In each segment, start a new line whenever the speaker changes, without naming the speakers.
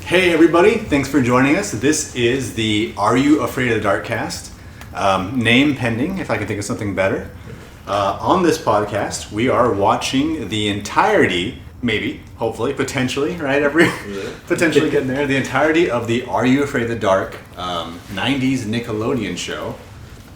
Hey everybody, thanks for joining us. This is the Are You Afraid of the Dark cast? Name pending, if I can think of something better. On this podcast, we are watching the entirety, maybe, hopefully, potentially, right? Potentially getting there. The entirety of the Are You Afraid of the Dark 90s Nickelodeon show,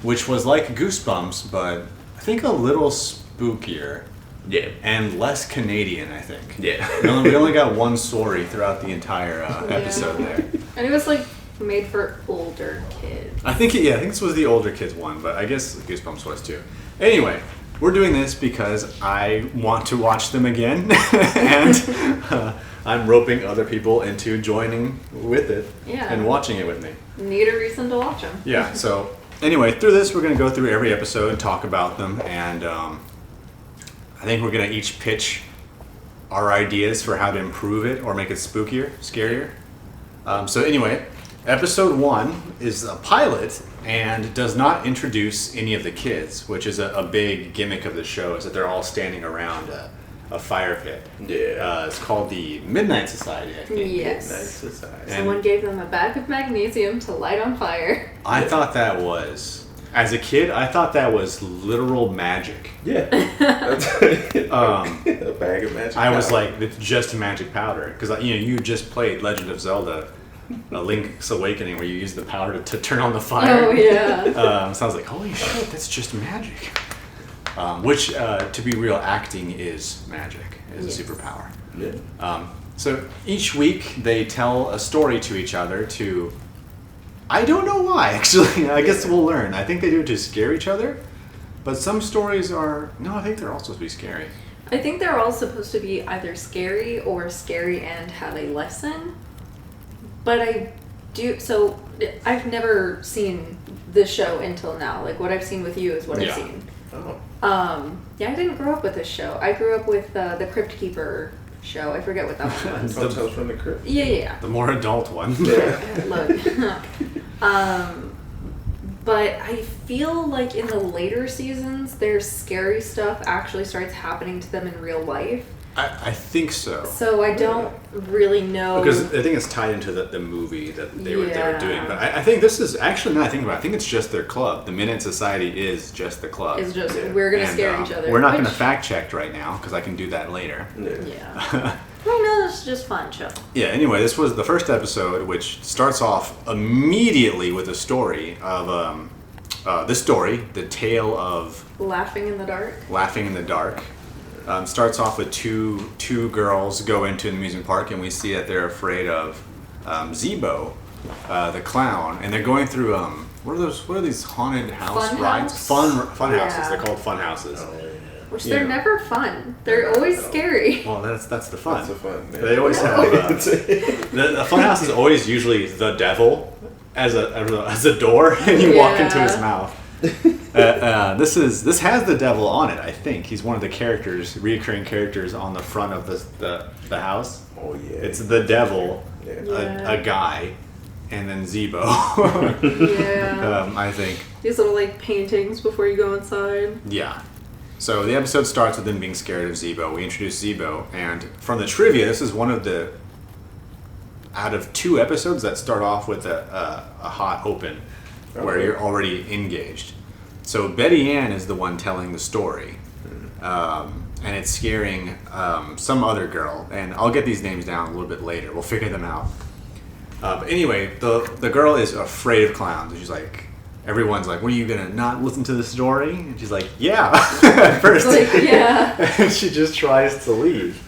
which was like Goosebumps, but I think a little spookier.
Yeah.
And less Canadian, I think.
Yeah.
We only got one story throughout the entire episode there.
And it was like made for older kids.
I think this was the older kids one, but I guess Goosebumps was too. Anyway, we're doing this because I want to watch them again, and I'm roping other people into joining with it and watching it with me.
Need a reason to watch them.
Yeah, so anyway, through this we're going to go through every episode and talk about them, and I think we're going to each pitch our ideas for how to improve it or make it spookier, scarier. So anyway, episode 1 is a pilot and does not introduce any of the kids, which is a big gimmick of the show, is that they're all standing around a fire pit.
Yeah.
It's called the Midnight Society, I think.
Yes.
Midnight Society.
Someone gave them a bag of magnesium to light on fire.
I thought that was... As a kid, I thought that was literal magic.
Yeah. A bag of magic
I was like, it's just magic powder. Because, you just played Legend of Zelda, Link's Awakening, where you use the powder to turn on the fire.
Oh, yeah.
So I was like, holy shit, that's just magic. Which, to be real, acting is magic, is a superpower.
Yeah.
So each week, they tell a story to each other to... I don't know why, actually. I guess we'll learn. I think they do it to scare each other. But some stories are... No, I think they're all supposed to be scary.
I think they're all supposed to be either scary or scary and have a lesson. But So, I've never seen the show until now. Like, what I've seen with you is what I've seen.
Oh.
I didn't grow up with this show. I grew up with the Crypt Keeper show. I forget what that one was.
Tales from the Crypt.
Yeah.
The more adult one.
Yeah.
Look. But I feel like in the later seasons, their scary stuff actually starts happening to them in real life.
I think so.
So I don't really know.
Because I think it's tied into the movie that they were doing. But I think this is actually, now I think about it, I think it's just their club. The Midnight Society is just the club.
It's just, we're going to scare each other.
We're not going to fact check right now because I can do that later.
Yeah. Right now, this is just fun show.
Yeah, anyway, this was the first episode, which starts off immediately with a story of, the tale of...
Laughing in the Dark.
Starts off with two girls go into an amusement park, and we see that they're afraid of Zeebo, the clown, and they're going through what are these haunted house rides? Fun houses. They're called fun houses.
Oh, yeah.
Which they're never fun. They're always scary.
Well, that's the fun.
That's the fun. Man.
They always have the fun house is always usually the devil as a door, and you walk into his mouth. This has the devil on it, I think. He's one of the reoccurring characters on the front of the house.
Oh yeah.
It's the devil,
Yeah.
a guy, and then Zeebo.
Yeah.
I think.
These little like paintings before you go inside.
Yeah. So the episode starts with them being scared of Zeebo. We introduce Zeebo, and from the trivia, this is one of the out of 2 episodes that start off with a hot open. Where you're already engaged. So Betty Ann is the one telling the story. And it's scaring some other girl. And I'll get these names down a little bit later. We'll figure them out. But anyway, the girl is afraid of clowns. And she's like, everyone's like, what, are you going to not listen to the story? And she's like, yeah. At first. And she just tries to leave.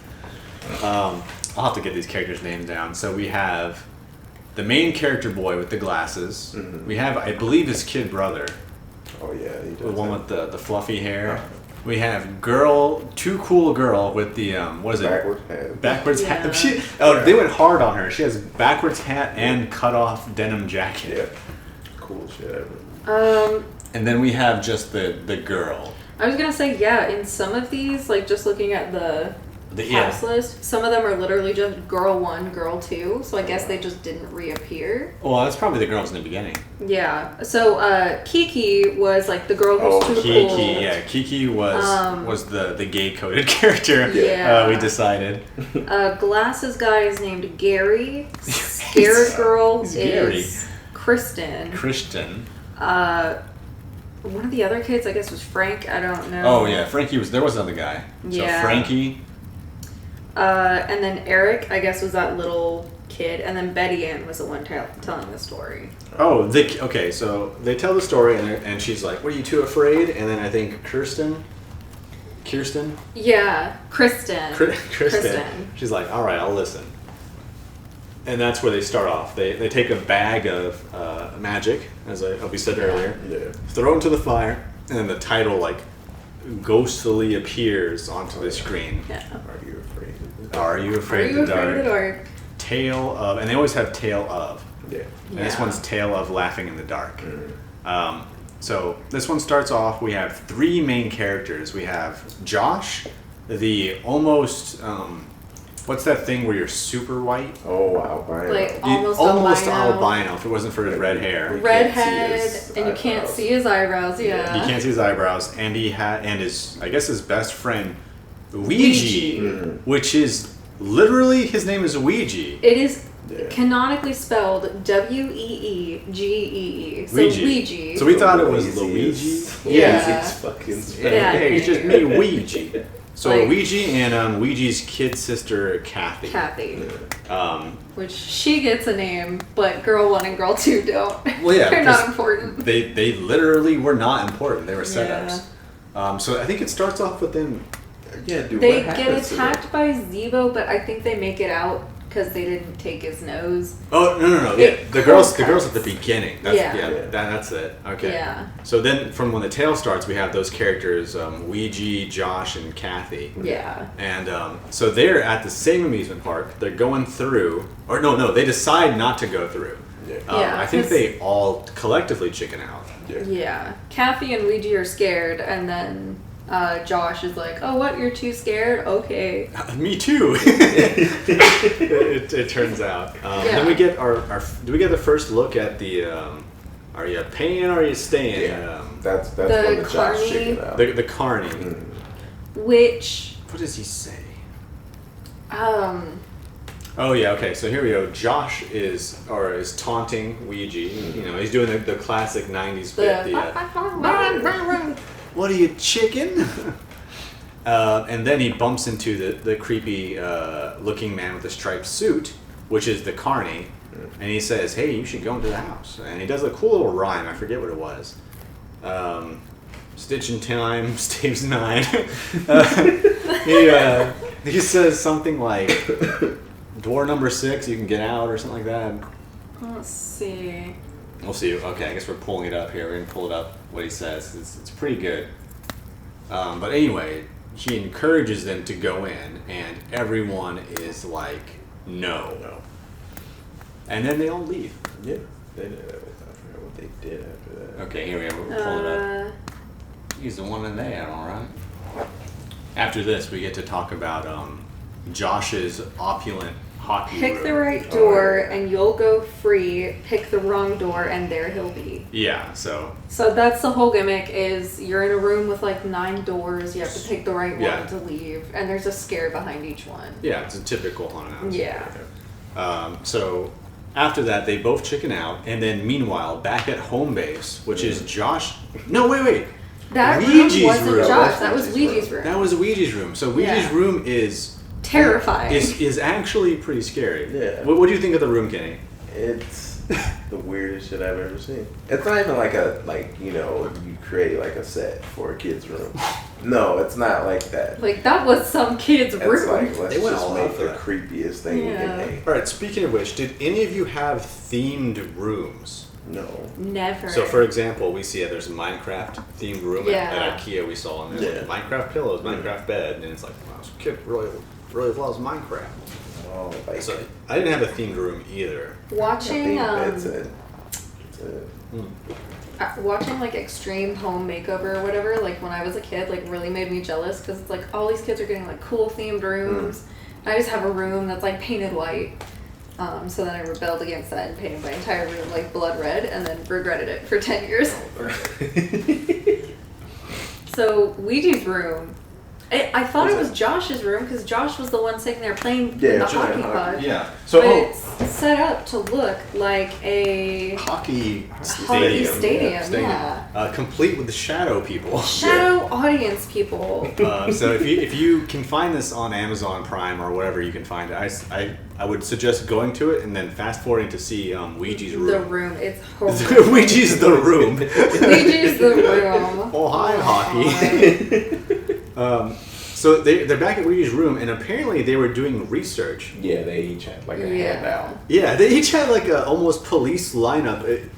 I'll have to get these characters' names down. So we have... the main character boy with the glasses. Mm-hmm. We have, I believe, his kid brother.
Oh yeah, he does.
The one with the fluffy hair. We have too cool girl with the what is it? Backwards hat. They went hard on her. She has backwards hat and cut off denim jacket.
Yeah. Cool shit ever.
And then we have just the girl.
I was gonna say in some of these, like just looking at the cast list. Some of them are literally just girl 1, girl 2, so I guess they just didn't reappear.
Well, that's probably the girls in the beginning.
Yeah. So Kiki was like the girl who's too
Kiki,
cool.
yeah. Kiki was the gay-coded character.
Yeah.
We decided.
Glasses guy is named Gary. Scared girl is
Gary.
Kristen. One of the other kids, I guess, was Frank. I don't know.
Oh yeah, Frankie was. There was another guy.
Yeah.
So Frankie.
And then Eric, I guess, was that little kid, and then Betty Ann was the one telling the story.
Oh, okay. So they tell the story, and she's like, "What, are you too afraid?" And then I think Kirsten.
Yeah, Kristen.
She's like, "All right, I'll listen." And that's where they start off. They take a bag of magic, as we said earlier, throw it into the fire, and then the title like ghostly appears onto the screen.
Yeah.
Are you afraid?
Are you afraid of the dark?
dark?
Tale of, and they always have tale of.
Yeah.
And this one's tale of laughing in the dark. So this one starts off. We have 3 main characters. We have Josh, the almost. What's that thing where you're super white?
Oh, albino.
Like
almost albino. If it wasn't for his red hair.
Redhead, and you can't see his eyebrows. Yeah.
You can't see his eyebrows, and I guess his best friend, Ouija, which is literally his name is Ouija.
It is canonically spelled Weegee. So Ouija.
So we thought it was Luigi.
Yeah.
It's fucking
Yeah.
Hey, it's just me, Ouija. So
Like-
Ouija and Ouija's kid sister Kathy.
Which she gets a name, but girl 1 and girl 2 don't.
Well, yeah,
They're not
because
important.
They literally were not important. They were setups. So I think it starts off with them.
Yeah, dude.
They
what
get
happens to
attacked by Zeebo, but I think they make it out because they didn't take his nose.
Oh no! Yeah, the girls at the beginning. That's it. Okay.
Yeah.
So then, from when the tale starts, we have those characters: Ouija, Josh, and Kathy.
Yeah.
And so they're at the same amusement park. They're going through, or no, they decide not to go through. I think they all collectively chicken out.
Yeah. Kathy and Ouija are scared, and then Josh is like, "Oh, what? You're too scared? Okay."
Me too. it turns out. Then we get do we get the first look at the? Are you paying or are you staying?
Yeah. That's when the Josh
Carney.
chicken out.
The Carney.
Which.
What does he say?
Oh
yeah, okay. So here we go. Josh is taunting Ouija. You know, he's doing the classic '90s bit. What are you, chicken? And then he bumps into the creepy looking man with the striped suit, which is the Carney, and he says, "Hey, you should go into the house." And he does a cool little rhyme. I forget what it was. Stitch in time, Steve's 9. He says something like, "Door number 6, you can get out," or something like that.
Let's see.
We'll see. Okay, I guess we're pulling it up here. We're going to pull it up, what he says. It's pretty good. But anyway, he encourages them to go in, and everyone is like, no. And then they all leave.
Yeah, they did. I forgot what they did after that.
Okay, here we are. We're pulling it up. He's the one in there, all right. After this, we get to talk about Josh's opulent hockey
Pick
room.
the right door and you'll go free. Pick the wrong door and there he'll be.
Yeah, so
that's the whole gimmick is you're in a room with like 9 doors. You have to pick the right one to leave. And there's a scare behind each one.
Yeah, it's a typical haunted house.
Yeah.
So after that, they both chicken out. And then meanwhile, back at home base, which is Josh... No, wait.
That
Ouija's
room wasn't
room.
Josh. That was Ouija's room.
That was Ouija's room. So Ouija's room is...
terrifying.
Is actually pretty scary.
Yeah.
What do you think of the room, Kenny?
It's the weirdest shit I've ever seen. It's not even you create like a set for a kid's room. No, it's not like that.
Like that was some kid's
It's
room.
like let's
They went
just
all
make
out
the
for that.
creepiest thing we can make.
All right. Speaking of which, did any of you have themed rooms?
No.
Never.
So, for example, we see there's a Minecraft themed room at IKEA. We saw in there Minecraft pillows, Minecraft bed, and it's like, wow, this kid really loves Minecraft.
Oh, like
So I didn't have a themed room either.
Watching
it's a
Watching like Extreme Home Makeover or whatever, like when I was a kid, like really made me jealous because it's like all these kids are getting like cool themed rooms. I just have a room that's like painted white. So then I rebelled against that and painted my entire room like blood red and then regretted it for 10 years. So Ouija's room, I thought it was Josh's room because Josh was the one sitting there playing the hockey puck.
Yeah. So
but it's set up to look like a
hockey
stadium. Yeah.
Complete with the shadow people.
Shadow audience people.
So if you can find this on Amazon Prime or whatever you can find it, I would suggest going to it and then fast forwarding to see Ouija's room.
The room, it's horrible.
Ouija's the room.
Ouija's the room.
Oh hi, hockey. So they're back at Ouija's room, and apparently they were doing research.
Yeah, they each had like a handout.
Yeah, they each had like a almost police lineup. It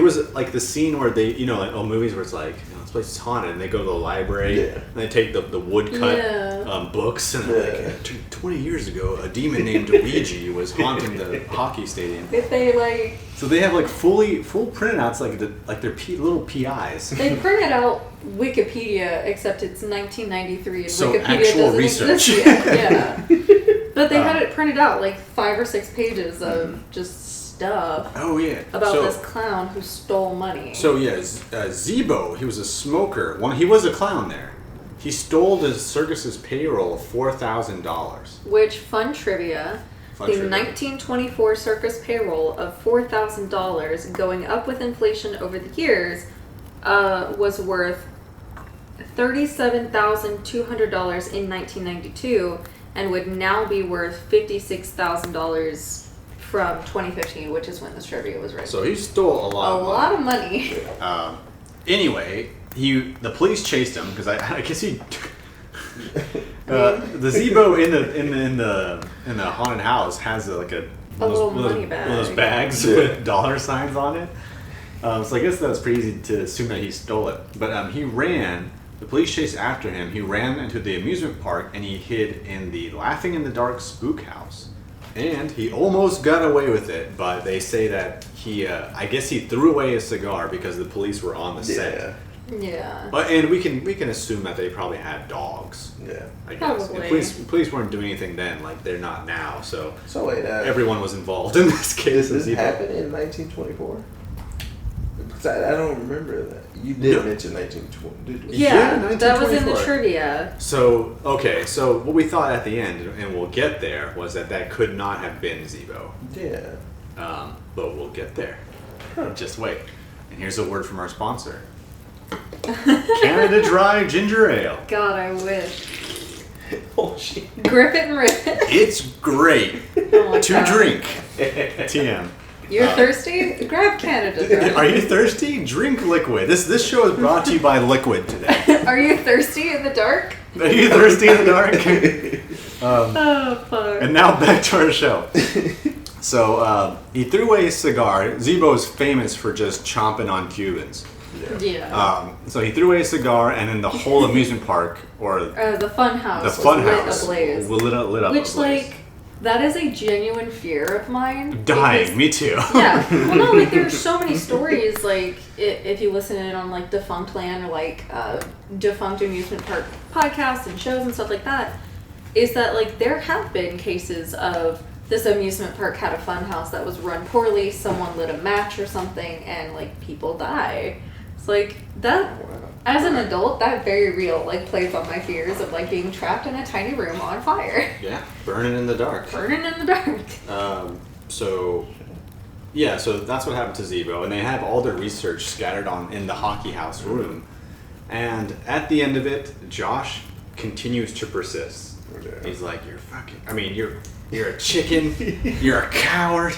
was like the scene where they, like movies where it's like, this place is haunted, and they go to the library, and they take the woodcut books, and they're like, 20 years ago, a demon named Ouija was haunting the hockey stadium.
If they like...
So they have like full printouts, like their little PIs.
They printed out Wikipedia, except it's 1993 and
so
Wikipedia
actual
doesn't
research.
exist yet. Yeah. But they had it printed out like 5 or 6 pages of just stuff.
Oh yeah.
About this clown who stole money.
So yeah, Zeebo, he was a smoker. He was a clown there. He stole the circus's payroll of $4,000.
Which, fun trivia. The 1924 circus payroll of $4,000, going up with inflation over the years, was worth $37,200 in 1992, and would now be worth $56,000 from 2015, which is when this trivia was written.
So he stole a lot
of money.
Anyway, the police chased him because I guess he. The Zeebo in the haunted house has one of those bags with dollar signs on it. So I guess that's pretty easy to assume that he stole it. But he ran. The police chased after him. He ran into the amusement park and he hid in the Laughing in the Dark spook house. And he almost got away with it, but they say that I guess he threw away his cigar because the police were on the set.
Yeah.
And we can assume that they probably had dogs.
Yeah.
I guess.
Probably.
Police weren't doing anything then, like they're not now. So
wait,
everyone was involved in this case.
This happened in 1924. Because I don't remember that. You did mention 1920, did you?
Yeah, that was in the trivia.
So what we thought at the end, and we'll get there, was that could not have been Zeebo.
Yeah.
But we'll get there. Just wait. And here's a word from our sponsor. Canada Dry Ginger Ale.
God, I wish.
Oh shit.
Grip it and rip it.
It's great to drink. TM.
You're thirsty? Grab Canada Dry.
Are you thirsty? Drink liquid. This show is brought to you by Liquid today.
Are you thirsty in the dark?
Are you thirsty in the dark?
Oh, fuck.
And now back to our show. So he threw away his cigar. Zeebo is famous for just chomping on Cubans.
Yeah.
So he threw away a cigar, and then the whole amusement park, or
the fun house,
lit up
Which,
ablaze.
that is a genuine fear of mine.
Dying, me too.
Yeah. Well, no, there's so many stories, if you listen in on, Defunct Land or, defunct amusement park podcasts and shows and stuff like that, is that, there have been cases of this amusement park had a fun house that was run poorly, someone lit a match or something, and, people die. It's that, as an adult, that very real, plays on my fears of, being trapped in a tiny room on fire.
Yeah, burning in the dark. So that's what happened to Zeebo, and they have all their research scattered in the hockey house room. And at the end of it, Josh continues to persist. He's like, you're a chicken, you're a coward,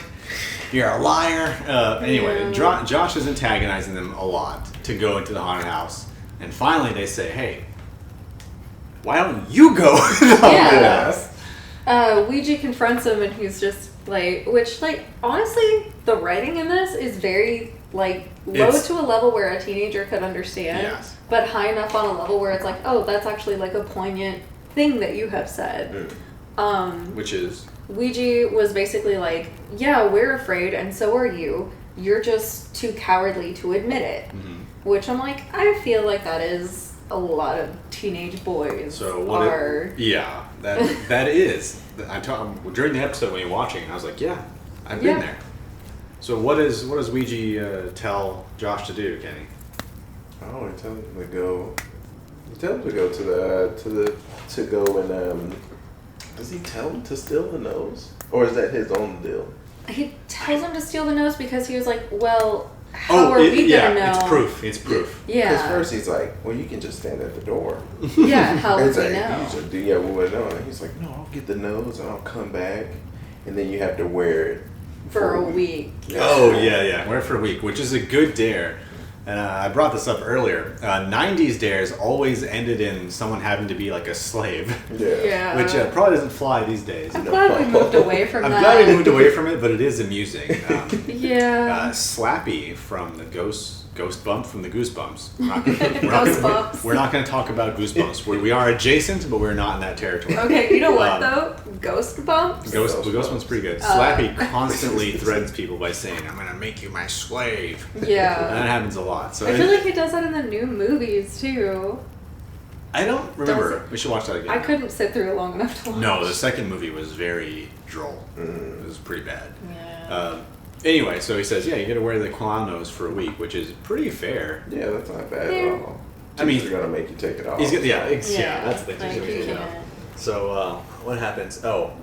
you're a liar. Anyway, Josh is antagonizing them a lot to go into the haunted house. And finally they say, hey, why don't you go to the haunted house?
Ouija confronts him and he's just honestly, the writing in this is very, low to a level where a teenager could understand, but high enough on a level where it's oh, that's actually, a poignant thing that you have said.
Which is?
Ouija was basically yeah, we're afraid and so are you. you're just too cowardly to admit it.
Mm-hmm.
Which I'm like, I feel like that is a lot of teenage boys
that is. During the episode when you're watching, I was like, yeah, I've been there. So what does Ouija tell Josh to do, Kenny?
Oh, he tells him to go. He tells him to go to go and does he tell him to steal the nose, or is that his own deal?
He tells him to steal the nose because he was like, well, how are we gonna know?
It's proof.
Yeah.
Because first he's like, well, you can just stand at the door.
Yeah, how would we
like,
know?
Yeah, we would know. And he's like, no, I'll get the nose and I'll come back, and then you have to wear it
for a week.
Yeah.
Oh yeah, wear it for a week, which is a good dare. And I brought this up earlier. 90s dares always ended in someone having to be like a slave.
Yeah.
Which probably doesn't fly these days.
I'm glad we moved away from that.
I'm glad we moved away from it, but it is amusing.
Yeah.
Slappy from the Ghost Bump from the Goosebumps. We're not going to talk about Goosebumps. We are adjacent, but we're not in that territory.
Okay, you know what though? Ghost Bumps?
Ghost Bump's pretty good. Slappy constantly threatens people by saying, I'm going to make you my slave.
Yeah.
And that happens a lot. So
I feel like he does that in the new movies too.
I don't remember. We should watch that again.
I couldn't sit through it long enough to watch.
No, the second movie was very droll. It was pretty bad.
Yeah.
Anyway, so he says, yeah, you got to wear the clown nose for a week, which is pretty fair.
Yeah, that's not bad at all.
I mean,
they're gonna make you take it off.
That's the thing.
Like, you can't.
So what happens? Oh,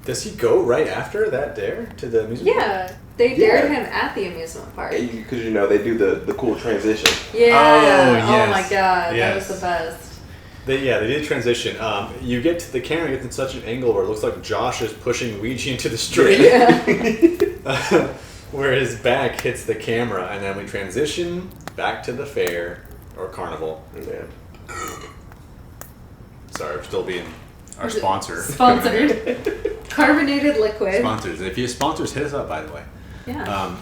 does he go right after that dare to the amusement park?
Yeah, they dared him at the amusement park.
Because they do the cool transition.
Yeah.
Oh, yes.
Oh my god,
Yes.
that was the best.
They did transition. You get to the camera gets in such an angle where it looks like Josh is pushing Ouija into the street.
Yeah.
Where his back hits the camera, and then we transition back to the fair or carnival.
Yeah.
Sorry, we're still being our sponsor.
Sponsored. Carbonated liquid.
Sponsors. If you sponsors, hit us up, by the way.
Yeah.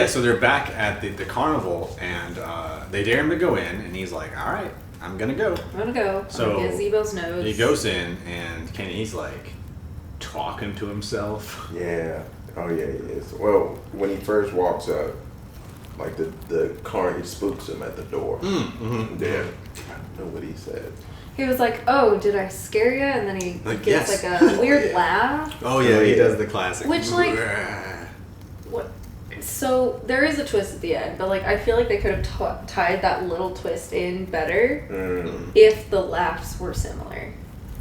So they're back at the carnival, and they dare him to go in, and he's like, all right, I'm going to go.
I'm going to go.
So
get Zeebo's nose.
He goes in, and Kenny's like talking to himself.
Yeah. Oh, yeah, he is. Well, when he first walks up, like the carnage spooks him at the door.
Mm-hmm.
Yeah. I don't know what he said.
He was like, oh, did I scare you? And then he gets like a weird laugh.
Oh, yeah, he does the classic.
Which, like, what? So there is a twist at the end, but like I feel like they could have tied that little twist in better if the laughs were similar.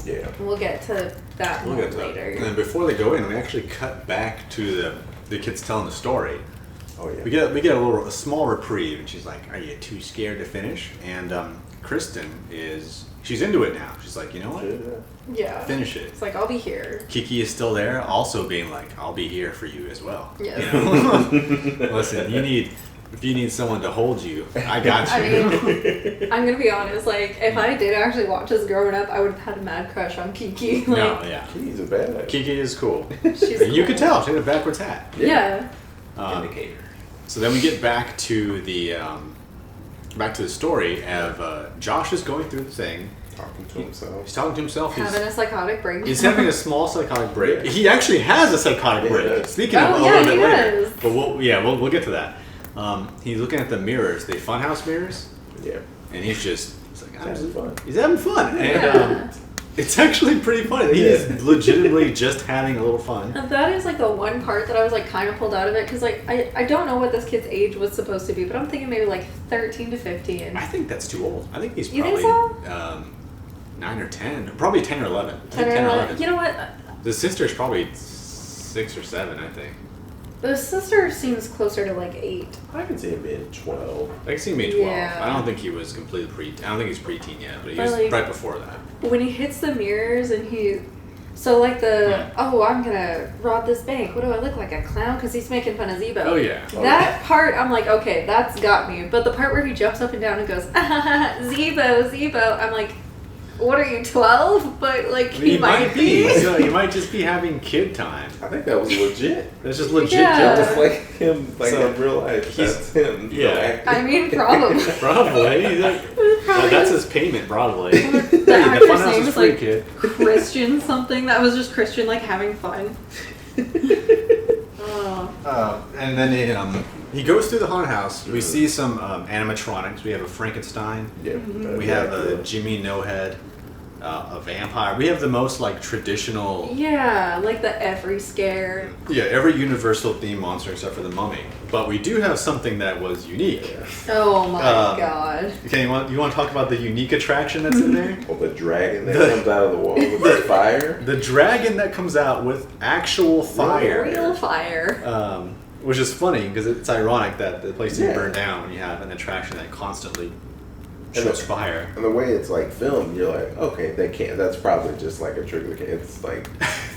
Yeah.
We'll get to that later.
And then before they go in, we actually cut back to the kids telling the story.
Oh yeah.
We get a small reprieve, and she's like, "Are you too scared to finish?" And Kristen she's into it now. She's like, "You know what?
Yeah.
Finish it."
It's like, I'll be here.
Kiki is still there, also being like, "I'll be here for you as well."
Yes.
You know? Listen, if you need someone to hold you, I got you.
I mean, I'm gonna be honest. Like, if I did actually watch this growing up, I would have had a mad crush on Kiki. Like,
no, yeah.
Kiki's a badass.
Kiki is cool.
She's
You
cool.
could tell she had a backwards hat.
Yeah.
Indicator.
So then we get back to the story of Josh is going through the thing.
Talking to himself.
He's talking to himself.
Having a psychotic break.
He's having a small psychotic break.
Yeah.
He actually has a psychotic break.
Yeah.
Speaking of a little bit later,
does.
but we'll get to that. He's looking at the mirrors, the funhouse mirrors.
Yeah.
And he's like,
having fun.
He's having fun,
Yeah.
and it's actually pretty funny. He is legitimately just having a little fun.
And that is like the one part that I was like kind of pulled out of it because like I don't know what this kid's age was supposed to be, but I'm thinking maybe like 13 to 15.
I think that's too old. I think he's
You
probably
think so?
9 or 10, probably 10 or 11.
10 or 11. You know what?
The sister's probably 6 or 7, I think.
The sister seems closer to like 8.
I can see him being 12.
I can see him being 12.
Yeah.
I don't think he was completely I don't think he's preteen yet, but he
But
was
like,
right before that.
When he hits the mirrors and I'm gonna rob this bank. What do I look like, a clown? Because he's making fun of Zeebo.
Oh yeah.
That part, I'm like, okay, that's got me. But the part where he jumps up and down and goes, Zeebo, I'm like, what are you, 12? But like, he might be.
So he might just be having kid time.
I think that was legit.
That's just legit.
Yeah.
Just like him, like
So,
in real life. That's him.
Yeah.
I mean, probably.
Probably. He's like, that's his payment, probably.
The actor's
funhouse
name
is
is
free,
like
kid.
Christian something. That was just Christian, like having fun. Oh.
And then he goes through the haunted house. We see some animatronics. We have a Frankenstein.
Yeah.
We have a Jimmy No Head, a vampire. We have the most like traditional.
Yeah, like the every scare.
Yeah, every Universal theme monster except for the Mummy. But we do have something that was unique.
Oh my god.
Okay, you want to talk about the unique attraction that's in there?
Well, the dragon that comes out of the wall with the fire.
The dragon that comes out with actual fire.
Real fire.
Which is funny because it's ironic that the place didn't burn down when you have an attraction that constantly shoots fire.
And the way it's like filmed, you're like, okay, that's probably just like a trick. It's like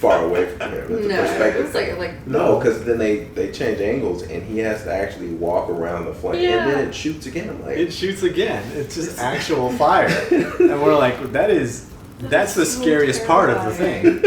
far away from him. It's
No,
a perspective.
it's like
no, because then they change angles and he has to actually walk around the flame and then it shoots again. I'm like,
it shoots again. It's just actual fire, and we're like, that's the scariest part of the thing.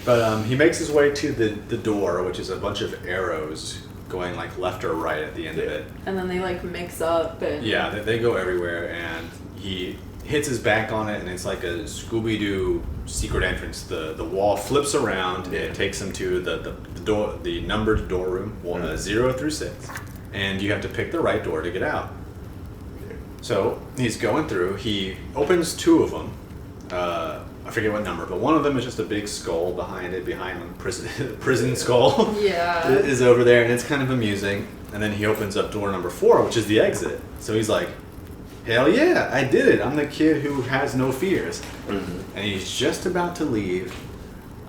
But he makes his way to the door, which is a bunch of arrows going like left or right at the end of it.
And then they like mix up and
yeah, they go everywhere, and he hits his back on it, and it's like a Scooby-Doo secret entrance. The wall flips around, it takes him to the door, the numbered door room, 0 through 6, and you have to pick the right door to get out. So he's going through. He opens 2 of them. I forget what number, but one of them is just a big skull behind the prison skull.
Yeah.
is over there, and it's kind of amusing. And then he opens up door number 4, which is the exit. So he's like, hell yeah, I did it. I'm the kid who has no fears. Mm-hmm. And he's just about to leave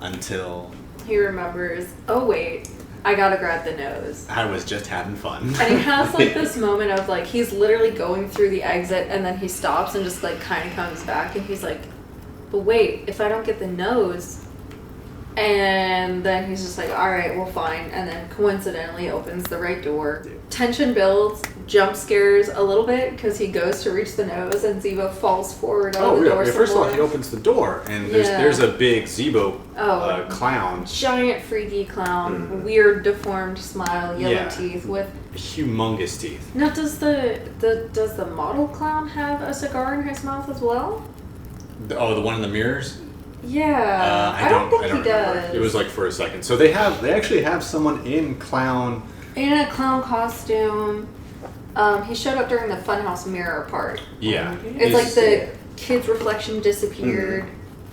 until
he remembers, oh wait, I gotta grab the nose.
I was just having fun.
And he has like this moment of like, he's literally going through the exit and then he stops and just like kind of comes back and he's like, but wait, if I don't get the nose, and then he's just like, all right, well, fine, and then coincidentally opens the right door. Yeah. Tension builds, jump scares a little bit because he goes to reach the nose and Zeebo falls forward out of the door.
Yeah. First of all, he opens the door and there's a big Zeebo clown.
Giant freaky clown, weird deformed smile, yellow teeth with
humongous teeth.
Now, does the model clown have a cigar in his mouth as well?
The one in the mirrors?
Yeah, I don't think he does.
It was like for a second. So they actually have someone in a clown
costume. He showed up during the Funhouse mirror part.
Yeah,
it's like the kid's reflection disappeared,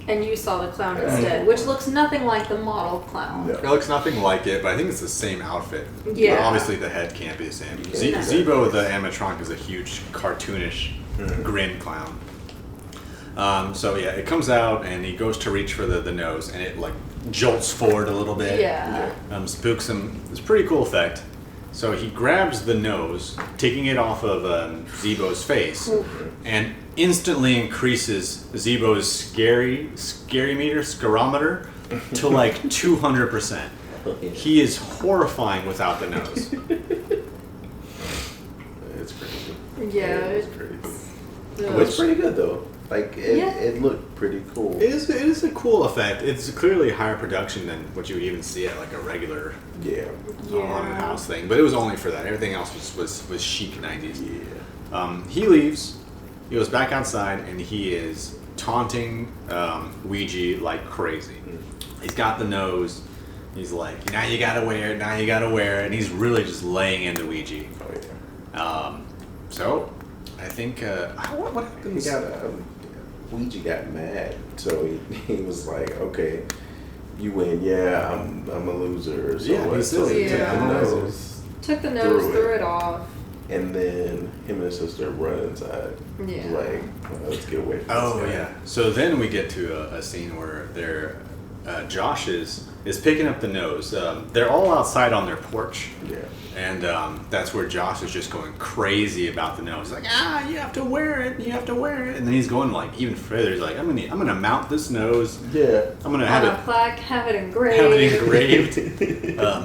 and you saw the clown instead, which looks nothing like the model clown.
No. It looks nothing like it, but I think it's the same outfit.
Yeah,
but obviously the head can't be the same. Zeebo the animatronic is a huge cartoonish grin clown. So yeah, it comes out and he goes to reach for the nose and it like jolts forward a little bit.
Yeah.
Spooks him. It's a pretty cool effect. So he grabs the nose, taking it off of Zeebo's face, and instantly increases Zeebo's scarometer to like 200%. He is horrifying without the nose.
It's pretty good.
Yeah,
it's pretty good. It's pretty good though. Like it looked pretty cool.
It is a cool effect. It's clearly higher production than what you would even see at like a regular haunted house thing. But it was only for that. Everything else was chic 90s. Yeah. He leaves. He goes back outside and he is taunting Ouija like crazy. He's got the nose. He's like, now you gotta wear it. Now you gotta wear it. And he's really just laying into Ouija.
Oh yeah.
So I think what happens?
Ouija got mad, so he was like, "Okay, you win. Yeah, I'm a loser." So
he
took the nose, threw it off,
and then him and his sister run inside.
Yeah,
like let's get away from this guy.
Yeah. So then we get to a scene where Josh is picking up the nose. They're all outside on their porch.
Yeah.
And that's where Josh is just going crazy about the nose. He's like, you have to wear it. You have to wear it. And then he's going like even further. He's like, I'm gonna mount this nose.
Yeah.
I'm gonna
have a plaque, have it engraved.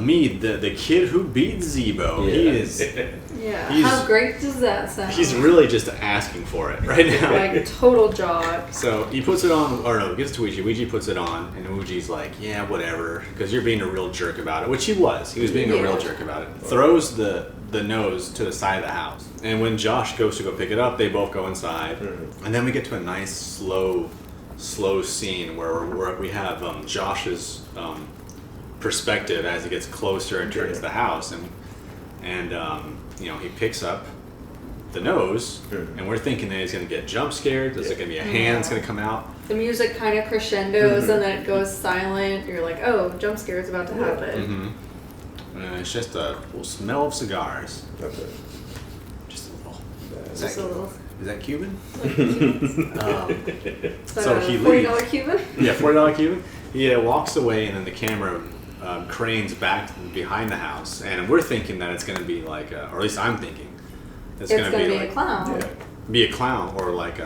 Me, the kid who beat Zeebo.
Yeah.
He is.
Yeah. How great does that sound?
He's really just asking for it right now.
Like total jock.
So he puts it on, or no, gets to Ouija. Ouija puts it on, and Ouija's like, yeah, whatever, because you're being a real jerk about it, which he was. He was being a real jerk about it. Throws the nose to the side of the house. And when Josh goes to go pick it up, they both go inside. Mm-hmm. And then we get to a nice, slow scene where we have Josh's perspective as he gets closer and turns the house, and he picks up the nose, and we're thinking that he's going to get jump scared. There's going to be a hand that's going to come out.
The music kind of crescendos and then it goes silent. You're like, oh, jump scare is about to happen.
It's just a little smell of cigars.
That's it.
Just a little.
Just a little.
Is that Cuban?
So
he
$40
leaves.
Cuban?
Yeah, $40 Cuban. He walks away, and then the camera cranes back behind the house, and we're thinking that it's going to be like, or at least I'm thinking,
It's going to be
like,
a clown.
Yeah.
be a clown, or like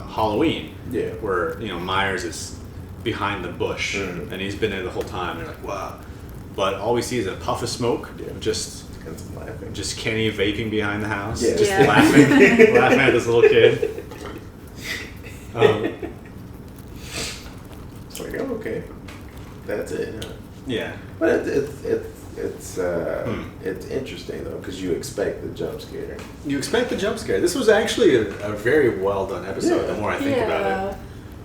Halloween,
Yeah.
where Myers is behind the bush, and he's been there the whole time. They're like, wow, but all we see is a puff of smoke, just
Laughing.
just Kenny vaping behind the house,
Yeah.
just laughing at this little kid.
It's like, oh, okay, that's it. Huh?
Yeah,
But it's interesting though, because you expect the jump scare.
you expect the jump scare. This was actually a very well done episode.
Yeah.
The more I think about it,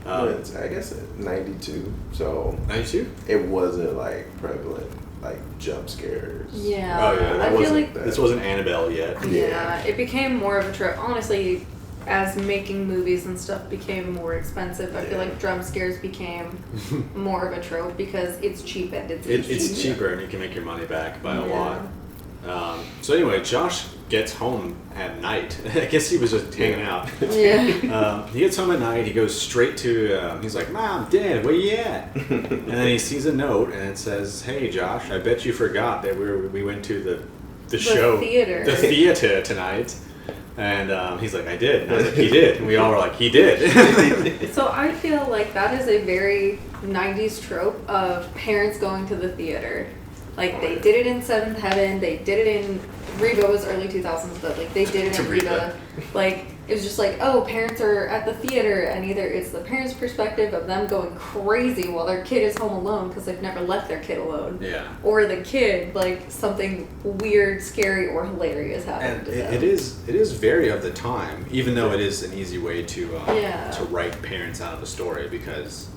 But it's, I guess 92, so
92.
it wasn't like prevalent like jump scares.
Yeah.
Oh, yeah, that
I feel
wasn't
like
that.
This wasn't Annabelle yet.
Yeah, it became more of a trope. Honestly, as making movies and stuff became more expensive, I feel like jump scares became more of a trope because it's cheap and it's
It's cheaper, and you can make your money back by a
Yeah.
lot. So anyway, Josh gets home at night. I guess he was just hanging out.
Yeah.
He gets home at night. He goes straight to. He's like, "Mom, Dad, where you at?" And then he sees a note, and it says, "Hey, Josh, I bet you forgot that we went to the show,
theater.
the theater tonight." And he's like, "I did." And I was like, "He did." And we all were like, "He did."
So I feel like that is a very 90s trope of parents going to the theater. Like, they did it in Seventh Heaven, they did it in Reba was early 2000s, but like they did it in Reba. Like, it was just like, oh, parents are at the theater, and either it's the parents' perspective of them going crazy while their kid is home alone because they've never left their kid alone.
Yeah.
Or the kid, like, something weird, scary, or hilarious happened
And
to them.
it is very of the time, even though it is an easy way to
Yeah.
write parents out of a story because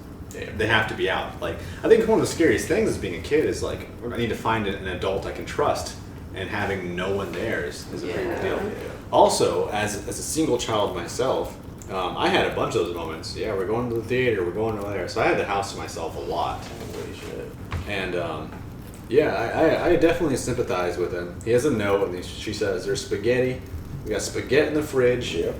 they have to be out. Like, I think one of the scariest things as being a kid is like, I need to find an adult I can trust, and having no one there is a very big deal.
Yeah.
Also, as a single child myself, I had a bunch of those moments. Yeah, we're going to the theater, we're going over there. So I had the house to myself a lot.
Holy shit.
And I definitely sympathize with him. He has a note, and she says, "There's spaghetti. We got spaghetti in the fridge,
Yeah.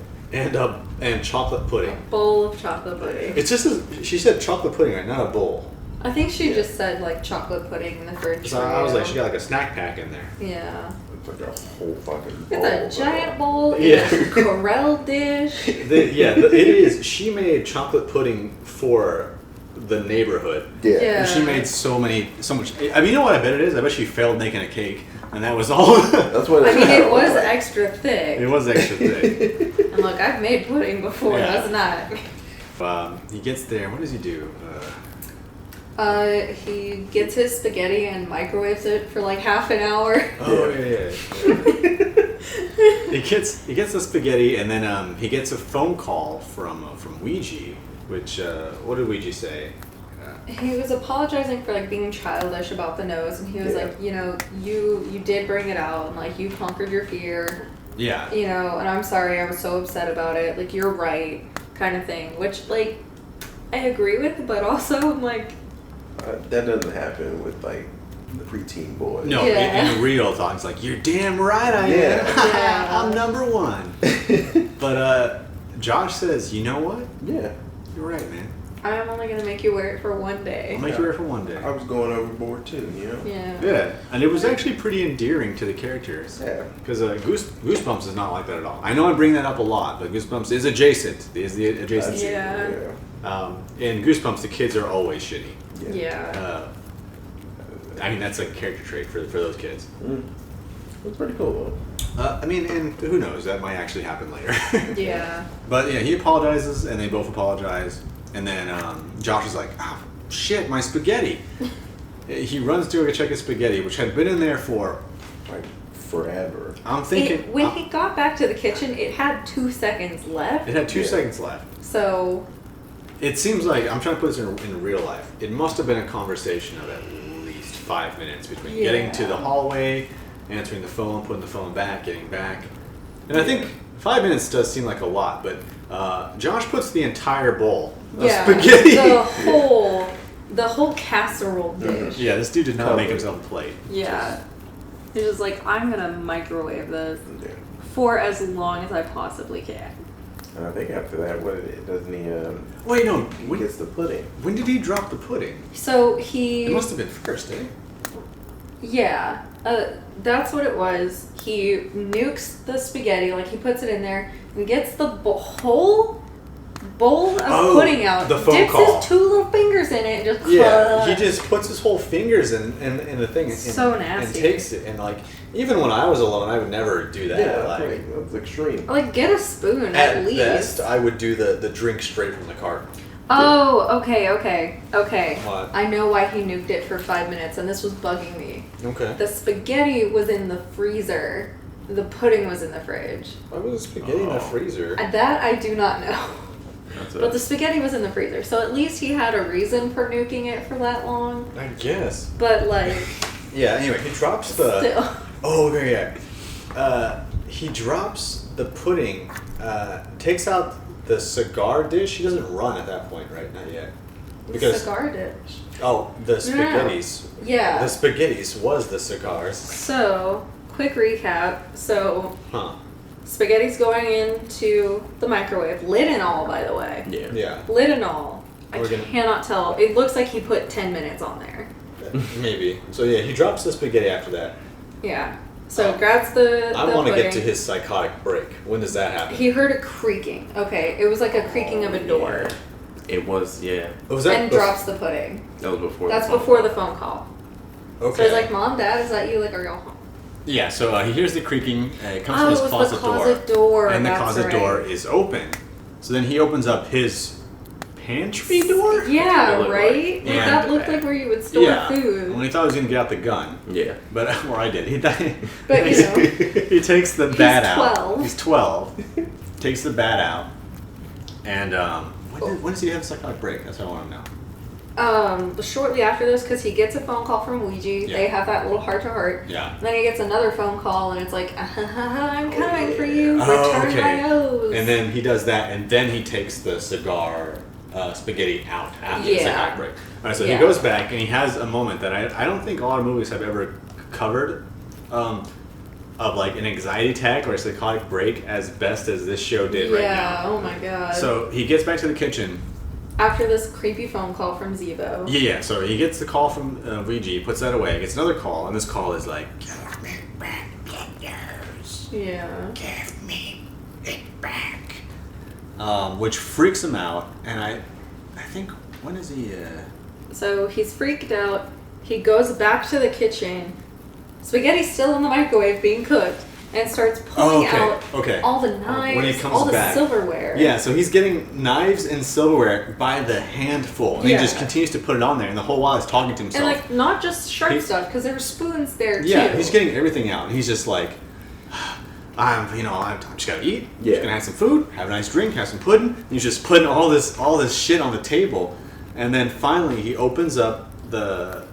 and chocolate pudding."
Bowl of chocolate pudding.
It's just she said chocolate pudding, right? Not a bowl.
I think she just said, like, chocolate pudding in the fridge.
So
for
I was
you.
like, she got like a snack pack in there.
Yeah.
It's like a whole fucking bowl.
It's a giant bowl
Yeah.
in a Corel dish.
It is. She made chocolate pudding for the neighborhood.
Yeah.
Yeah.
And she made so much. I mean, you know what I bet it is? I bet she failed making a cake, and that was all.
That's what
I
it's
mean, it
like.
was extra thick.
It was extra thick.
And look, I've made pudding before.
Yeah.
That's not.
He gets there. What does he do?
He gets his spaghetti and microwaves it for like half an hour.
Oh yeah. He gets the spaghetti, and then he gets a phone call from Ouija. Which what did Ouija say?
He was apologizing for like being childish about the nose, and he was like, you know, you did bring it out, and like you conquered your fear.
Yeah.
You know, and I'm sorry, I was so upset about it. Like, you're right, kind of thing. Which, like, I agree with, but also I'm like,
that doesn't happen with like the preteen boys.
No,
Yeah.
in real talk, it's like, "You're damn right I am.
Yeah.
I'm number one." But Josh says, "You know what?
Yeah.
You're right, man.
I'm only gonna make you wear it for one day.
I'll make you wear it for one day."
I was going overboard too, you know?
Yeah.
Yeah, and it was actually pretty endearing to the characters.
Yeah.
Because Goosebumps is not like that at all. I know I bring that up a lot, but Goosebumps is adjacent. Is the adjacent.
Yeah.
In Goosebumps, the kids are always shitty.
Yeah.
I mean, that's a character trait for those kids.
That's pretty cool
I mean, and who knows? That might actually happen later.
Yeah.
But yeah, he apologizes, and they both apologize. And then Josh is like, "Oh, shit, my spaghetti." He runs to go check his spaghetti, which had been in there for
though. Like forever.
I'm thinking
When he got back to the kitchen, it had 2 seconds left.
it had 2 seconds left.
So,
It seems like, I'm trying to put this in real life. It must have been a conversation of at least 5 minutes between getting to the hallway, answering the phone, putting the phone back, getting back. And I think 5 minutes does seem like a lot, but Josh puts the entire bowl of spaghetti.
The whole casserole dish.
Yeah, this dude did not make himself a plate.
Yeah. He's just like, I'm gonna microwave this for as long as I possibly can.
I think after that, doesn't he?
Wait, no.
When gets the pudding?
When did he drop the pudding?
So
It must have been first, eh?
Yeah. That's what it was. He nukes the spaghetti, like he puts it in there, and gets the whole bowl of pudding out.
The phone
dips
call.
his 2 little fingers in it, and just
he just puts his whole fingers in the thing,
so nasty,
and takes it. And like, even when I was alone, I would never do that.
Yeah, that's extreme.
Like, get a spoon at least.
At best, I would do the drink straight from the cart.
Oh, okay.
What?
I know why he nuked it for 5 minutes, and this was bugging me.
Okay.
The spaghetti was in the freezer. The pudding was in the fridge.
Why was the spaghetti in the freezer?
That I do not know. But the spaghetti was in the freezer, so at least he had a reason for nuking it for that long.
I guess.
But like,
yeah. Anyway, he drops the.
still.
Oh, okay, yeah. He drops the pudding. Takes out the cigar dish. He doesn't run at that point, right? Not yet.
The cigar dish.
Oh, the spaghettis.
No. Yeah.
The spaghettis was the cigars.
So, quick recap. So, spaghetti's going into the microwave, lid and all, by the way.
Yeah.
Lid and all. I cannot tell. It looks like he put 10 minutes on there.
Maybe. So yeah, he drops the spaghetti after that.
Yeah. So grabs the
I want to
pudding.
get to his psychotic break. When does that happen?
He heard a creaking. Okay, it was like a creaking of a door.
It was,
Was that
and drops the pudding.
That was before.
That's before the phone call.
Okay.
So he's like, Mom, Dad, is that you? Like, are y'all home?
Yeah. So he hears the creaking. It comes from his
it was
closet
the closet door.
and the
that's
closet
right.
door is open. So then he opens up his pantry door.
Yeah,
Like,
right.
yeah.
That looked like where you would store food.
When he thought he was gonna get out the gun.
Yeah.
But or I did.
But you know,
he takes the bat out.
12.
He's 12. Takes the bat out. And when does he have a psychotic break? That's what I want to know.
Shortly after this, because he gets a phone call from Ouija. They have that little heart-to-heart.
Yeah.
And then he gets another phone call, and it's like, I'm coming for you. Return my nose.
And then he does that, and then he takes the cigar spaghetti out after the psychotic break. All right, so he goes back, and he has a moment that I don't think a lot of movies have ever covered, of like an anxiety attack or a psychotic break as best as this show did right now.
Yeah, oh my god.
So he gets back to the kitchen.
After this creepy phone call from Zeebo.
Yeah, so he gets the call from Ouija, puts that away, gets another call, and this call is like, give me back the nose.
Yeah.
Give me it back. Which freaks him out, and I think, when is he...
So he's freaked out. He goes back to the kitchen. Spaghetti's still in the microwave being cooked. And starts pulling out all the knives,
when he comes
all the
back.
silverware.
Yeah, so he's getting knives and silverware by the handful. And he just continues to put it on there, and the whole while he's talking to himself.
And like, not just sharp stuff, because there were spoons there too.
Yeah, he's getting everything out. And he's just like, I'm just gonna eat. I'm just gonna have some food, have a nice drink, have some pudding. And he's just putting all this shit on the table. And then finally he opens up the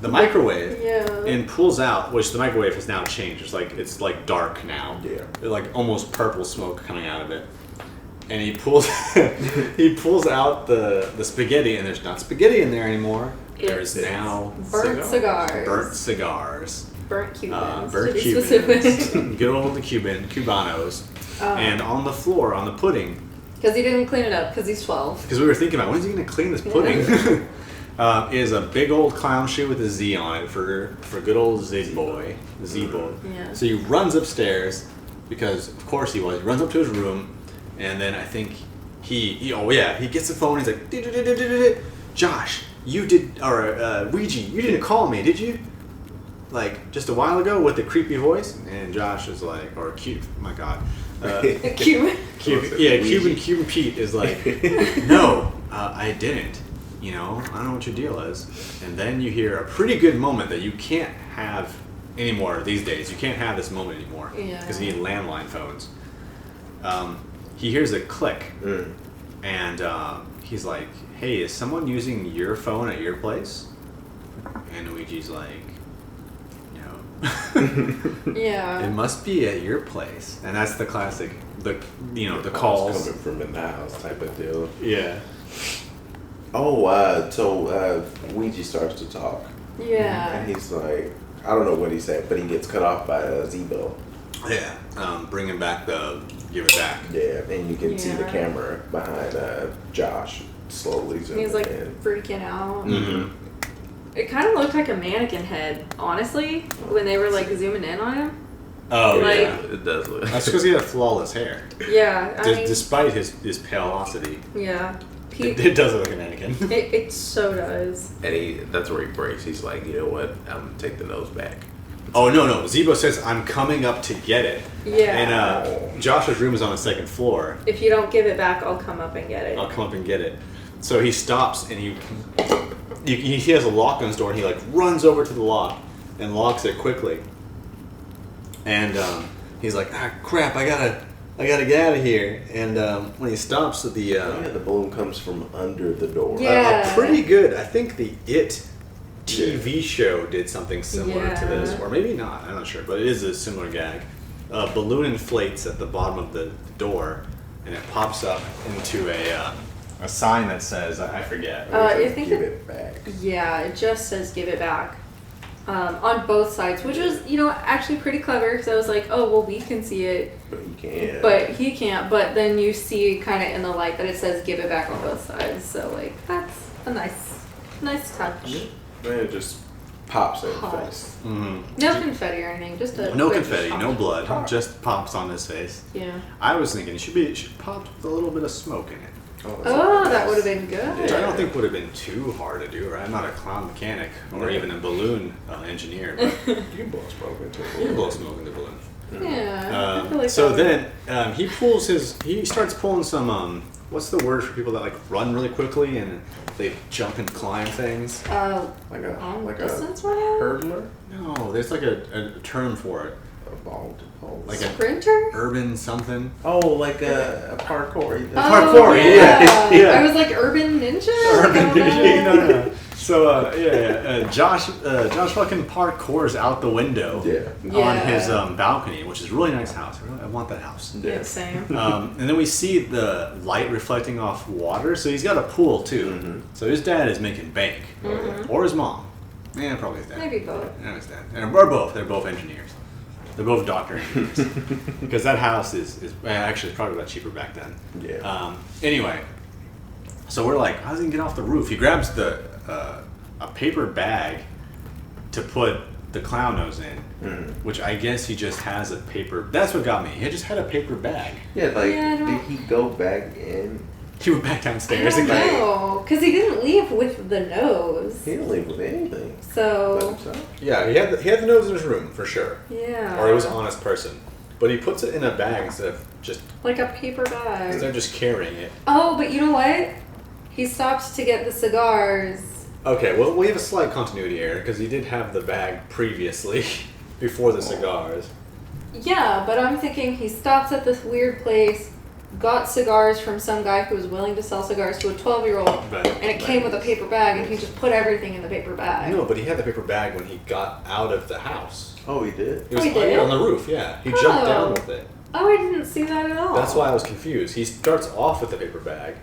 microwave and pulls out, which the microwave has now changed. It's like dark now.
Yeah.
Like almost purple smoke coming out of it. And he pulls out the spaghetti, and there's not spaghetti in there anymore. There's now
burnt cigars.
Burnt cigars.
Burnt Cubans.
Burnt
to be
Cubans.
specific.
Good old Cubanos. And on the floor, on the pudding.
Because he didn't clean it up, because he's 12.
Because we were thinking about, when is he going to clean this pudding? Is a big old clown shoe with a Z on it for good old Zeebo.
Yeah.
So he runs upstairs, because of course he was. He runs up to his room, and then I think he gets the phone. He's like, Josh, you did, or Ouija, you didn't call me, did you? Like just a while ago with the creepy voice. And Josh is like, or cute, my God.
Cuban.
Cuban Pete is like, no, I didn't. I don't know what your deal is. And then you hear a pretty good moment that you can't have anymore these days. You can't have this moment anymore.
Yeah.
Because you need landline phones. He hears a click. And he's like, hey, is someone using your phone at your place? And Luigi's like, no.
Yeah.
It must be at your place. And that's the classic, the
Calls
calls.
coming from in the house type of deal.
Yeah.
Oh, so Ouija starts to talk.
Yeah.
And he's like, I don't know what he said, but he gets cut off by Zeebo.
Yeah. Bringing back the give it back.
Yeah, and you can see the
Yeah.
camera behind Josh slowly zooming
He's like
in.
freaking out.
Mm-hmm.
It kind of looked like a mannequin head, honestly, when they were like zooming in on him.
Oh,
Like-
yeah.
It does look.
That's because he had flawless hair.
Yeah, I mean,
Despite his palosity.
yeah.
It does look like a mannequin.
It so does.
And that's where he breaks. He's like, you know what? I'm gonna take the nose back.
Oh, no. Zeebo says, I'm coming up to get it.
Yeah.
And Josh's room is on the second floor.
If you don't give it back, I'll come up and get it.
I'll come up and get it. So he stops and he has a lock on his door and he like runs over to the lock and locks it quickly. And he's like, crap, I gotta get out of here. And when he stops at the
The balloon comes from under the door.
Yeah.
pretty good. I think the It TV show did something similar to this,
Yeah.
or maybe not. I'm not sure, but it is a similar gag. Balloon inflates at the bottom of the door, and it pops up into a sign that says I forget.
I think
give
it-
it back.
Yeah, it just says give it back. On both sides, which was, actually pretty clever because I was like, oh, well, we can see it,
But you can't.
but he can't. But then you see kind of in the light that it says give it back on both sides. So, like, that's a nice touch.
Then it just pops in the
Pops.
face.
Mhm.
No confetti or anything, just a
No
quick
confetti,
pop.
no blood, just pops on his face.
Yeah.
I was thinking it should pop with a little bit of smoke in it.
Oh, that would have been good.
Which I don't think would have been too hard to do, right? I'm not a clown mechanic or even a balloon engineer, but
You can blow smoke into
you
it.
can blow smoke in the balloon.
Yeah. I feel like
So
that would-
then he starts pulling some, what's the word for people that like run really quickly and they jump and climb things?
Like a
long
like
distance
a
runner?
hurdler.
No, there's like a term for it.
A ball to pole.
Like a
Sprinter?
urban something.
Oh, like a parkour.
Parkour, yeah. Yeah.
I was like urban ninja.
Urban
I don't know.
no. So Josh fucking parkours out the window
Yeah.
on
Yeah.
his balcony, which is a really nice house. I want that house.
Yeah, same.
And then we see the light reflecting off water. So he's got a pool too.
Mm-hmm.
So his dad is making bank,
Mhm.
or his mom. Yeah, probably his dad.
Maybe both.
Yeah, his dad. Or both. They're both engineers. They're both doctor engineers. Because that house is actually it's probably a lot cheaper back then.
Yeah.
Anyway, so we're like, how does he get off the roof? He grabs a paper bag to put the clown nose in, which I guess he just has a paper. That's what got me. He just had a paper bag.
Yeah, like
Yeah, I don't-
did he go back in?
He went back
I
downstairs
don't
again.
know, because he didn't leave with the nose.
He didn't leave with anything. By
So
himself.
Yeah, he had the nose in his room for sure,
yeah,
or it was on his person. But he puts it in a bag instead of just
like a paper bag.
carrying it.
Oh, but you know what? He stopped to get the cigars.
Okay, well we have a slight continuity error because he did have the bag previously before the cigars.
Yeah, but I'm thinking he stops at this weird place, got cigars from some guy who was willing to sell cigars to a 12-year-old,
But
and it came with a paper bag, and he just put everything in the paper bag.
no, but he had the paper bag when he got out of the house.
Oh, he did.
It was
he did?
on the roof, yeah. He jumped down
Oh.
with it.
Oh, I didn't see that at all.
That's why I was confused. He starts off with the paper bag,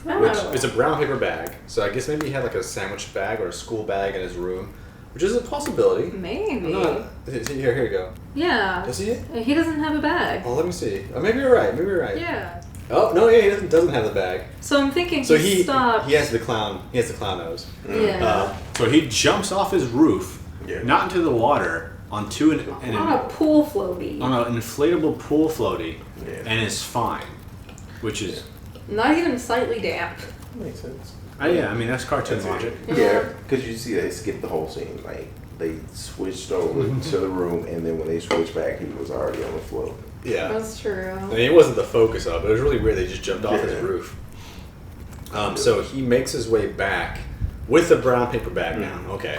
Oh.
which is a brown paper bag. So I guess maybe he had like a sandwich bag or a school bag in his room, which is a possibility.
Maybe.
I'm not, here you go.
Yeah.
Does he?
He doesn't have a bag.
Oh, let me see. Oh, maybe you're right.
Yeah.
Oh no, yeah, he doesn't have the bag.
So I'm thinking
So
he stopped.
he has the clown. He has the clown nose.
Yeah.
So he jumps off his roof,
Yeah.
not into the water, onto an
on a pool floaty.
on an inflatable pool floaty,
Yeah.
and is fine. Which is,
Not even slightly damp.
Makes sense.
yeah, I mean that's cartoon
That's
logic.
it.
Yeah.
Yeah, because you see they skipped the whole scene. Like they switched over to the room, and then when they switched back, he was already on the floor.
Yeah.
That's true.
I mean, it wasn't the focus of it. It was really weird. They just jumped off his
Yeah.
roof. So he makes his way back with the brown paper bag now. Okay,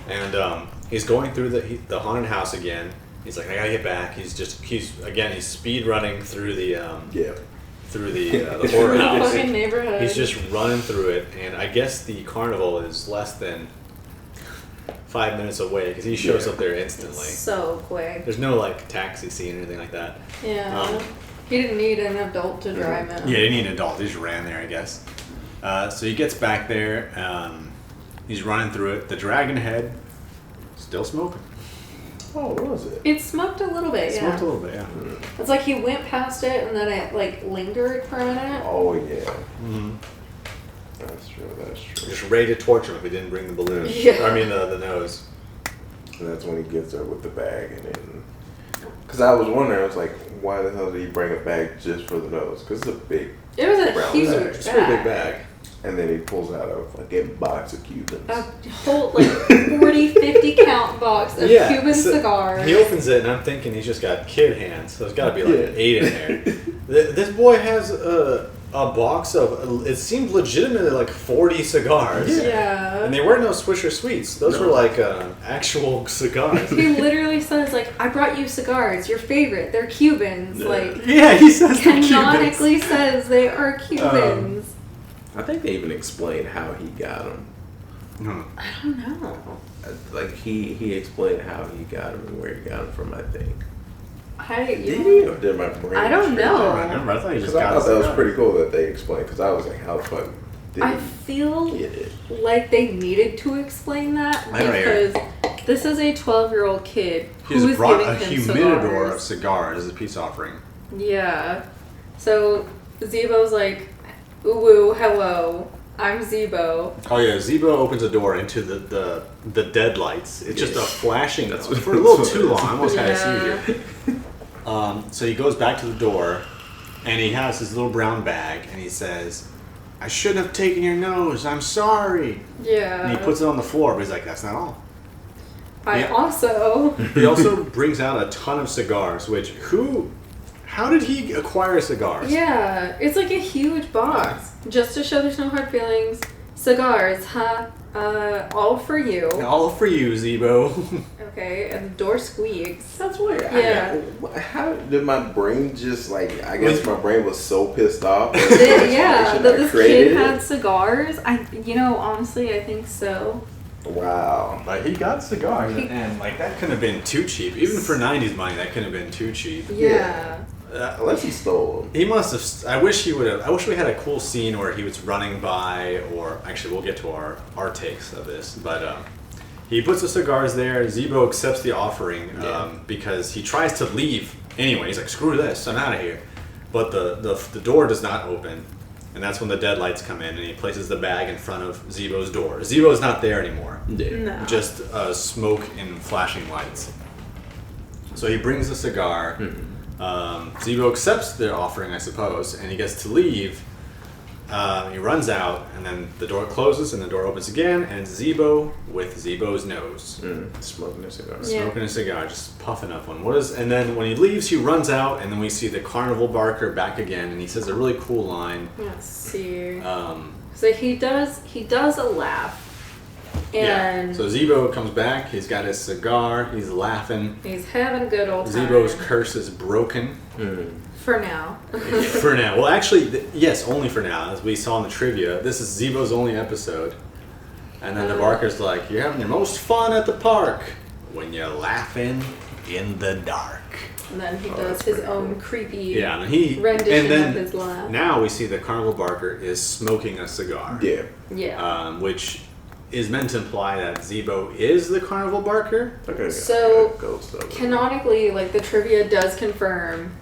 and he's going through the haunted house again. He's like, I gotta get back. He's speed running through the
Yeah.
through the horror house.
fucking neighborhood.
He's just running through it, and I guess the carnival is less than 5 minutes away because he shows up there instantly.
So quick.
There's no like taxi scene or anything like that.
Yeah. He didn't need an adult to drive him.
Yeah, he didn't need an adult. He just ran there, I guess. So he gets back there. He's running through it. The dragon head still smoking.
Oh, what was it?
It smoked a little bit, yeah.
Smoked a little bit, yeah.
It's like he went past it and then it like lingered for a minute.
Oh, yeah.
Mm-hmm.
That's true.
Just ready to torture him if he didn't bring the balloon.
Yeah.
I mean, the nose.
And that's when he gets her with the bag. And then, because I was wondering, I was like, why the hell did he bring a bag just for the nose? Because it's a big
It was a
brown
huge
bag.
It's a pretty big bag.
And then he pulls out a fucking box of Cubans.
A whole like 40, 50 count box of Cuban cigars.
He opens it and I'm thinking he's just got kid hands, so there's got to be like an 8 in there. This boy has a box of, it seemed legitimately like 40 cigars.
Yeah.
And they weren't no Swisher Sweets. Those were like actual cigars.
He literally says like, I brought you cigars, your favorite. They're Cubans. Like,
yeah, he says they're
canonically says they are Cubans.
I think they even explained how he got them.
I don't know.
Like he explained how he got them and where he got them from. I think.
Did
he? Or did my brain?
I don't know.
I remember. I thought he just
I
got
thought that was pretty cool that they explained. Because I was like, how the fuck did
I
he
feel
get it?
like they needed to explain that
I don't
because this is a 12-year-old kid
He's
who is
brought
giving
a
him
humidor of
cigars.
cigars as a peace offering.
Yeah. So Zeebo's like, ooh, woo, hello, I'm Zeebo.
Oh yeah, Zeebo opens a door into the deadlights. It's just a flashing.
That's
for
what-
a little
that's what
too
it is.
long. I almost had to
Yeah.
see here. So he goes back to the door, and he has his little brown bag, and he says, "I shouldn't have taken your nose. I'm sorry."
Yeah.
And he puts it on the floor, but he's like, "That's not all."
I also.
He also brings out a ton of cigars. Which how did he acquire cigars?
Yeah, it's like a huge box. Just to show there's no hard feelings. Cigars, huh? All for you.
All for you, Zeebo.
Okay, and the door squeaks.
That's weird.
Yeah.
How did my brain just like? I guess my brain was so pissed off.
Yeah, that this
created
kid
it.
had cigars. Honestly, I think so.
Wow.
Like he got cigars, and like that couldn't have been too cheap. Even for '90s money, that couldn't have been too cheap.
Yeah.
Unless he stole them.
He must have. I wish he would have. I wish we had a cool scene where he was running by, or actually, we'll get to our takes of this. But he puts the cigars there. Zeebo accepts the offering because he tries to leave anyway. He's like, "Screw this! I'm out of here." But the door does not open, and that's when the deadlights come in, and he places the bag in front of Zeebo's door. Zeebo's not there anymore.
No.
Just smoke and flashing lights. So he brings the cigar. Zeebo accepts the offering, I suppose, and he gets to leave. He runs out, and then the door closes, and the door opens again, and it's Zeebo with Zeebo's nose.
Smoking a cigar.
Yeah.
Smoking a cigar, just puffing up one. And then when he leaves, he runs out, and then we see the carnival barker back again, and he says a really cool line.
Let's see. So he does a laugh. And
So Zeebo comes back, he's got his cigar, he's laughing.
he's having a good old time.
Zeebo's curse is broken.
For now.
For now. Well, actually, yes, only for now. As we saw in the trivia, this is Zeebo's only episode. And then the barker's like, "You're having your most fun at the park when you're laughing in the dark."
And then he does his own creepy rendition of his laugh.
Now we see that Carnival Barker is smoking a cigar.
Yeah.
Yeah.
Which is meant to imply that Zeebo is the Carnival Barker.
Okay.
So,
ghost of it.
Canonically, like the trivia does confirm,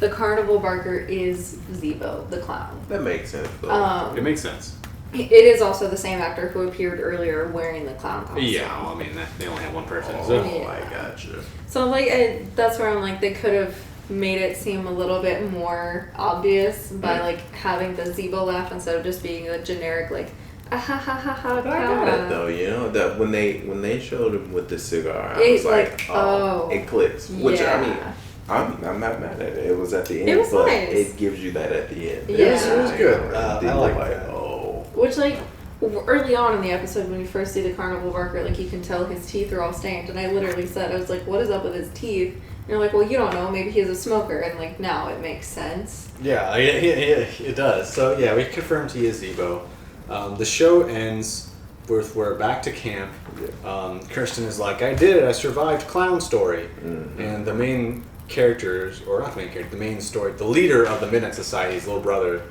the carnival barker is Zeebo, the clown.
That makes sense. Though.
It makes sense.
It is also the same actor who appeared earlier wearing the clown costume.
Yeah, well, I mean, they only have one person.
Oh,
So.
Yeah.
I gotcha.
So that's where I'm like, they could have made it seem a little bit more obvious by like having the Zeebo laugh instead of just being a generic like ah ha ha ha ha.
But I got it though, you know that when they showed him with the cigar, I
It,
was like,
like,
oh, it clicks. Which
yeah.
I mean, I'm not mad at it. It was at the end,
It was
but
nice.
it gives you that at the end.
Yeah.
It was good.
I
I like
like
that.
oh.
Which like early on in the episode when you first see the carnival barker, like you can tell his teeth are all stained, and I literally said, I was like, what is up with his teeth? And you're like, well, you don't know, maybe he's a smoker, and like now it makes sense.
Yeah, it does. So yeah, we confirmed he is Zeebo. The show ends with we're back to camp. Kirsten is like, I did it, I survived Clown Story. And the main characters, or not the main character, the main story, the leader of the Midnight Society's little brother,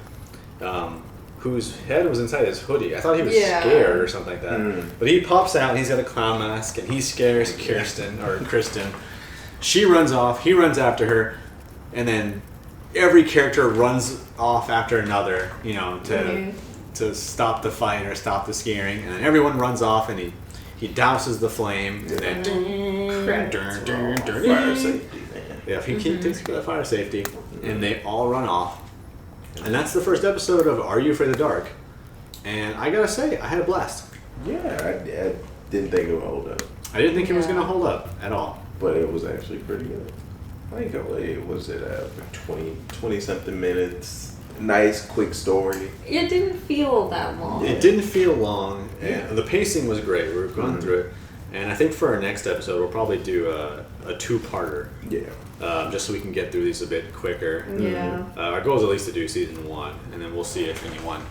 whose head was inside his hoodie. I thought he was scared or something like that. But he pops out and he's got a clown mask and he scares Kristen. She runs off, he runs after her, and then every character runs off after another, you know, to stop the fight or stop the scaring, and then everyone runs off and he douses the flame, and then
fire safety, man.
Yeah, he takes care of the fire safety, and they all run off. And that's the first episode of Are You Afraid of the Dark? And I gotta say, I had a blast.
Yeah, I didn't think it would hold up.
I didn't think it was gonna hold up at all.
But it was actually pretty good. I think it was 20 something minutes. Nice, quick story.
It didn't feel that long.
It didn't feel long, and the pacing was great. We were going through it. And I think for our next episode, we'll probably do a two-parter.
Yeah.
Just so we can get through these a bit quicker.
Yeah.
Our goal is at least to do season 1, and then we'll see if anyone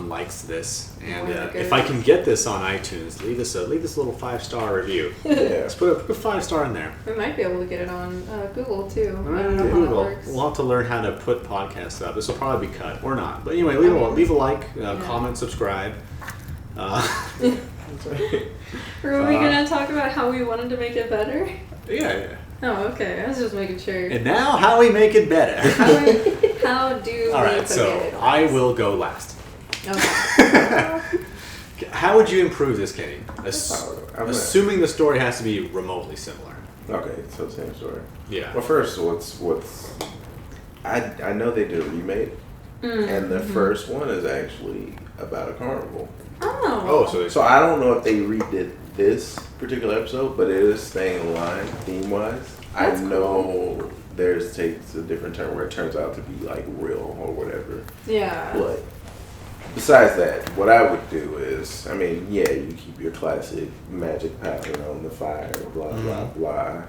likes this. And if I can get this on iTunes, leave this little 5-star review. Let's put a 5-star in there.
We might be able to get it on Google too. I don't know
Google.
how that works.
We'll have to learn how to put podcasts up. This will probably be cut or not. But anyway, leave a like, comment, subscribe.
Were we gonna talk about how we wanted to make it better?
Yeah.
Oh, okay. I was just making sure.
And now, how we make it better.
How do
All
we
right, so
forget it?
I will go last.
Okay.
How would you improve this, Kenny? Assuming the story has to be remotely similar.
Okay, so same story.
Yeah.
Well, first, I know they did a remake, and the first one is actually about a carnival. So I don't know if they redid this particular episode, but it is staying in line theme-wise. I know theirs takes a different turn where it turns out to be like real or whatever.
Yeah.
But besides that, what I would do is, you keep your classic magic pattern on the fire, blah, blah, blah.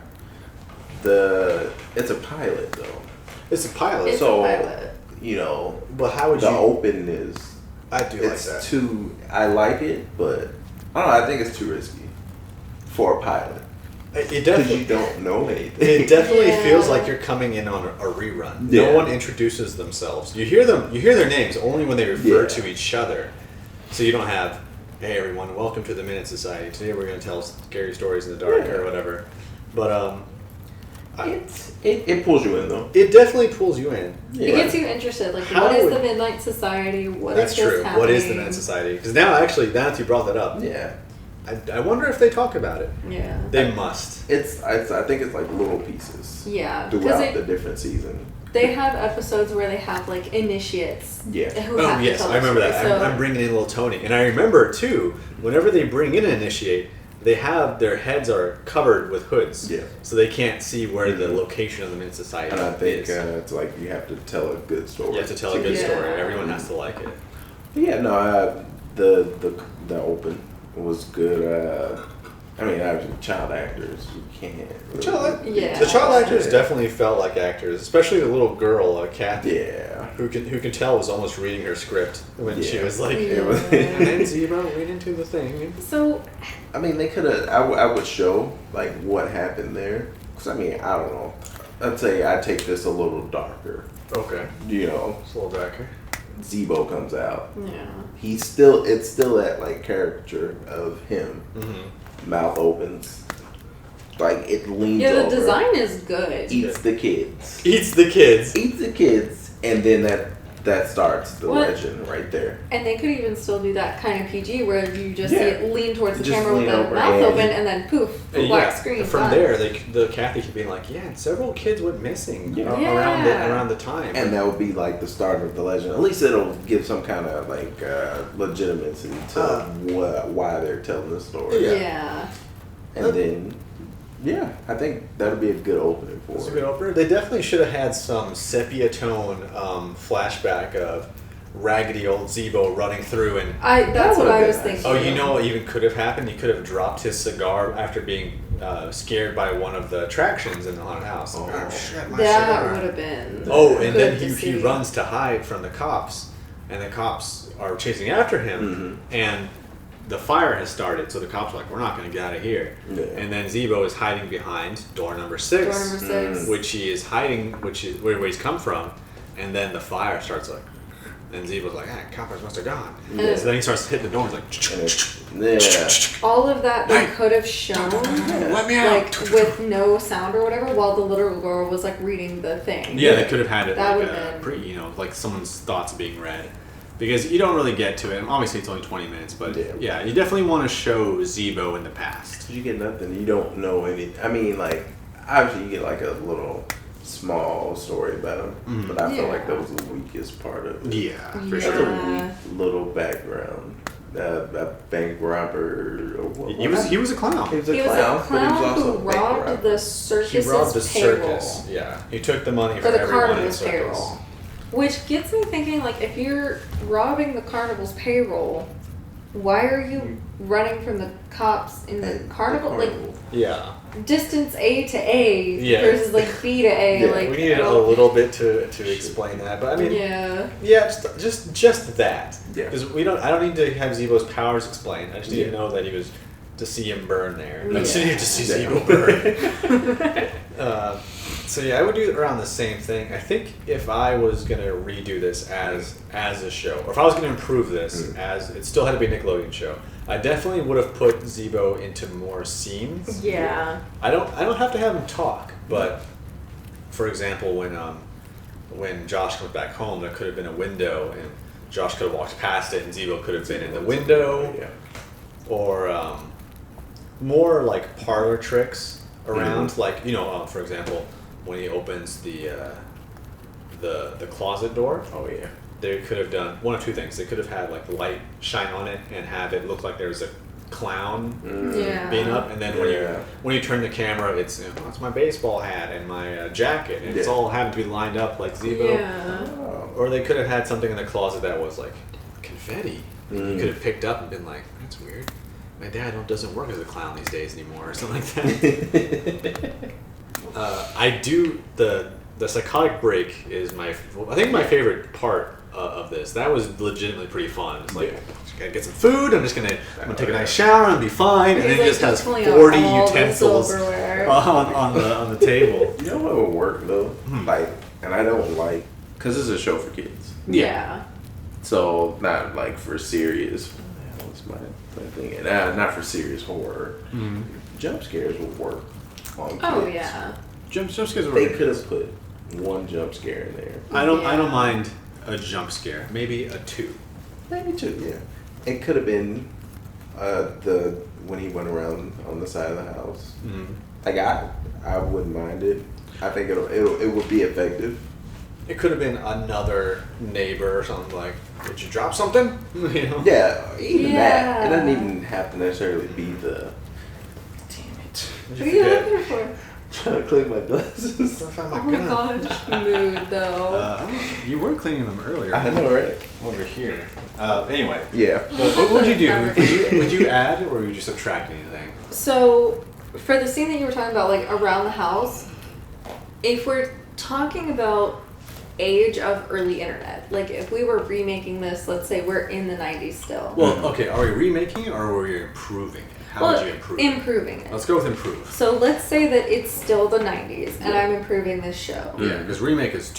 It's a pilot, though.
It's a pilot.
It's a pilot.
But how would
the open is...
I do like that.
I like it, but I don't know, I think it's too risky for a pilot.
It definitely,
you don't know anything.
It definitely feels like you're coming in on a rerun. No one introduces themselves. You hear their names only when they refer to each other. So you don't have, hey everyone, welcome to the Minute Society. Today we're going to tell scary stories in the dark or whatever. But
it pulls you in though.
It definitely pulls you in.
It gets you interested. Like, what is the Midnight Society? What is this happening?
What is the Midnight Society? Because now that you brought that up, I wonder if they talk about it.
Yeah,
they must.
I think it's like little pieces.
Yeah,
throughout the different seasons.
They have episodes where they have like initiates.
Yeah.
I remember that. So I'm bringing in little Tony, and I remember too. Whenever they bring in an initiate, they have their heads are covered with hoods, so they can't see where the location of the Minute Society is.
And I think it's like you have to tell a good story.
You have to tell a good story. Everyone has to like it.
Yeah, no, the open was good. Obviously, child actors, you can't.
The child actors definitely felt like actors, especially the little girl, Kathy.
Yeah.
Who can tell was almost reading her script when she was like, and then Zeebo went into the thing.
So,
they could have. I would show like what happened there, because I don't know. I'd say I'd take this a little darker.
Okay.
It's
a little darker.
Zeebo comes out.
Yeah.
It's still that like caricature of him. Mm-hmm. Mouth opens. Like it leans over.
Yeah, the design is good.
Eats the kids. And then that starts the legend right there.
And they could even still do that kind of PG where you just see it lean towards the camera with the mouth open and then poof, black screen.
From there, the Kathy could be like, several kids went missing around the time.
And that would be like the start of the legend. At least it'll give some kind of like legitimacy to why they're telling the story.
Yeah.
And then... yeah, I think that would be a good opening for it.
It's a good opener. They definitely should have had some sepia tone flashback of raggedy old Zeebo running through and...
That's what I was thinking.
Oh, you know what even could have happened? He could have dropped his cigar after being scared by one of the attractions in the haunted house.
Oh,
shit, my
that
cigar.
would have been...
Oh, and then he runs to hide from the cops, and the cops are chasing after him, and the fire has started, so the cops are like, we're not going to get out of here.
Yeah.
And then Zeebo is hiding behind door number 6, which he is hiding, which is where he's come from, and then the fire starts like, and Zeebo's like, coppers must have gone.
Yeah.
So then he starts hitting the door and he's
like,
all of that they could have shown,
let me out,
like with no sound or whatever, while the little girl was like reading the thing.
Yeah, they could have had it
that
like like someone's thoughts being read. Because you don't really get to it. Obviously, it's only 20 minutes, but yeah, you definitely want to show Zeebo in the past.
You get nothing. You don't know anything. I mean, like, obviously, you get like a little small story about him, but I feel like that was the weakest part of it.
Yeah, for
That's
sure.
a weak little background. A bank robber.
He was a clown.
He was a clown, but he was also
who robbed the circus.
He robbed the
payroll.
circus. Yeah, he took the money
for
from
the
everyone in the
carnival's
circus.
payroll. Which gets me thinking, like, if you're robbing the carnival's payroll, why are you running from the cops in the carnival? Like,
yeah,
distance A to A versus like B to A.
Yeah,
like
we needed a little bit to explain that, but I mean, just that.
Yeah,
because I don't need to have Zeebo's powers explained. I just need to know that he was to see him burn there. I just need to see Zeebo burn. So yeah, I would do around the same thing. I think if I was gonna redo this as a show, or if I was gonna improve this as it still had to be a Nickelodeon show, I definitely would have put Zeebo into more scenes.
Yeah.
I don't have to have him talk, but for example, when Josh comes back home, there could have been a window, and Josh could have walked past it, and Zeebo could have been in the window, or more like parlor tricks around, like for example, when he opens the closet door.
Oh yeah.
They could have done one of two things. They could have had like the light shine on it and have it look like there's a clown being up, and then when you turn the camera, it's it's my baseball hat and my jacket, and it's all happened to be lined up like Zeebo.
Yeah.
Or they could have had something in the closet that was like confetti. You could have picked up and been like, that's weird. My dad doesn't work as a clown these days anymore, or something like that. I do the psychotic break is my favorite part of this. That was legitimately pretty fun. It's like, I gotta get some food. I'm gonna take a nice shower and be fine. And then he just has 40 utensils on the table.
You know what would work though? Like, and I don't like, because it's a show for kids.
Yeah.
So not like for serious. What's my thing? And not for serious horror. Jump scares would work on kids.
Oh yeah.
Jump scares would work.
They could have put one jump scare in there.
I don't mind a jump scare. Maybe a 2.
Maybe 2. Yeah. It could have been when he went around on the side of the house. Like I wouldn't mind it. I think it would be effective.
It could have been another neighbor or something like, did you drop something?
Yeah, even that. It doesn't even have to necessarily be the, damn it.
What are you looking for?
Trying to clean my glasses.
Oh my gosh, mood though.
You were cleaning them earlier.
I know, right?
Over here. Anyway.
Yeah.
What would you do? Would you add or would you subtract anything?
So, for the scene that you were talking about, like around the house, if we're talking about age of early internet, like if we were remaking this, let's say we're in the 90s still.
Well, okay, are we remaking it or are we improving it? How would you improve it?
Improving it.
Let's go with improve.
So let's say that it's still the 90s and I'm improving this show.
Yeah, because remake is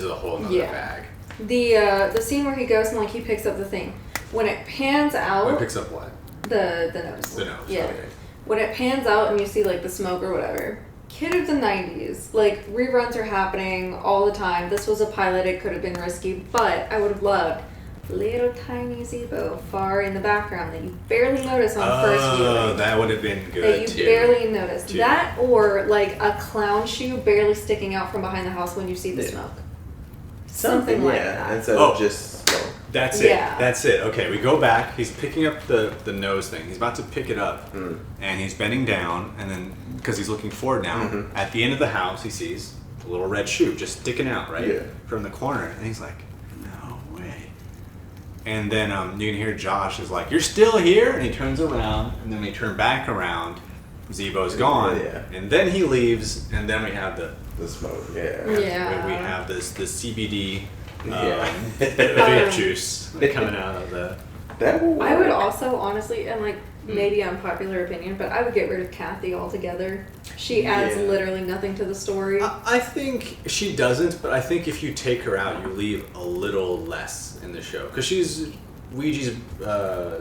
a whole nother bag.
The scene where he goes and like he picks up the thing. When it pans out...
When it picks up what?
The nose.
The nose,
yeah.
okay.
When it pans out and you see like the smoke or whatever, kid of the 90s, like reruns are happening all the time. This was a pilot, it could have been risky, but I would have loved little tiny Zeebo far in the background that you barely notice on first viewing.
Oh, that would have been good
that you
too.
barely notice.
Too.
That or like a clown shoe barely sticking out from behind the house when you see the smoke. Something like that.
Instead of just smoke.
That's it. That's it. Okay, we go back. He's picking up the nose thing. He's about to pick it up, and he's bending down, and then because he's looking forward now, at the end of the house, he sees a little red shoe just sticking out from the corner, and he's like, "No way!" And then you can hear Josh is like, "You're still here?" And he turns around, and then we turn back around. Zeebo's gone, and then he leaves, and then we have the
smoke.
We have the CBD vape juice coming out of the.
I would also honestly, and like maybe unpopular opinion, but I would get rid of Kathy altogether. She adds literally nothing to the story.
I think she doesn't, but I think if you take her out, you leave a little less in the show because she's Ouija's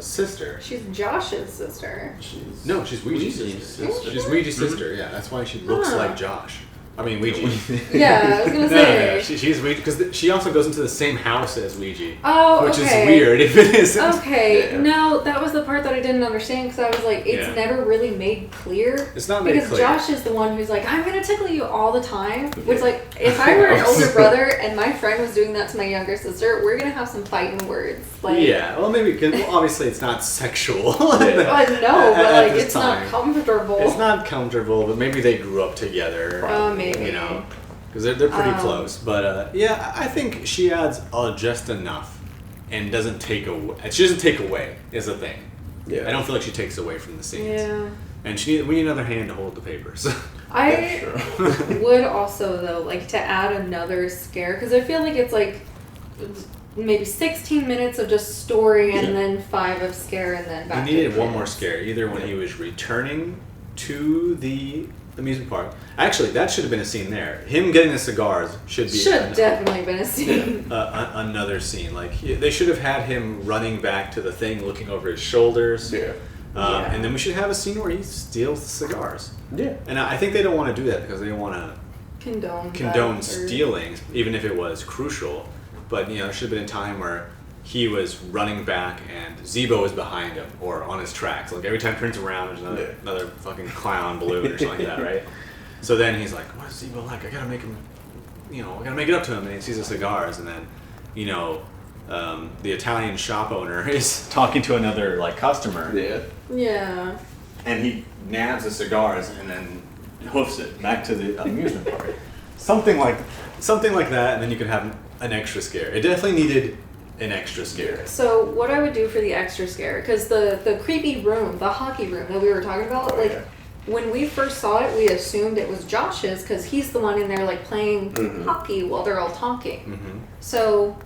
sister.
She's Josh's sister.
She's Ouija's sister. She's Ouija's sister. Yeah, that's why she looks like Josh. I mean, Ouija.
Yeah, I was gonna say.
No, she's Ouija because she also goes into the same house as Ouija.
Oh,
which is weird if it isn't.
Okay, no, that was the part that I didn't understand because I was like, it's never really made clear.
It's not made clear.
Because Josh is the one who's like, I'm gonna tickle you all the time. Which, like, if I were an older brother and my friend was doing that to my younger sister, we're gonna have some fighting words. Like,
well, maybe because obviously it's not sexual.
I know, but like, it's not comfortable.
It's not comfortable, but maybe they grew up together.
Maybe.
You know, because they're pretty close. But I think she adds just enough and doesn't take away. She doesn't take away is the thing. Yeah, I don't feel like she takes away from the scenes. Yeah, and we need another hand to hold the papers.
I would also though like to add another scare because I feel like it's like maybe 16 minutes of just story and then 5 of scare and then back.
He needed one more scare, either when he was returning to the amusement park. Actually, that should have been a scene there. Him getting the cigars should
definitely been a scene.
Another scene. Like they should have had him running back to the thing, looking over his shoulders. And then we should have a scene where he steals the cigars. Yeah. And I think they don't want to do that because they don't want to condone stealing, even if it was crucial. But there should have been a time where he was running back and Zeebo was behind him or on his tracks. Like every time he turns around, there's another fucking clown balloon or something like that, right? So then he's like, "What is Zeebo like? I gotta make him, I gotta make it up to him." And he sees the cigars, and then, the Italian shop owner is talking to another like customer.
Yeah.
And he nabs the cigars and then hoofs it back to the amusement park. Something like that, and then you could have an extra scare. It definitely needed an extra scare.
So what I would do for the extra scare, because the creepy room, the hockey room that we were talking about, when we first saw it, we assumed it was Josh's because he's the one in there like playing hockey while they're all talking. Mm-hmm. So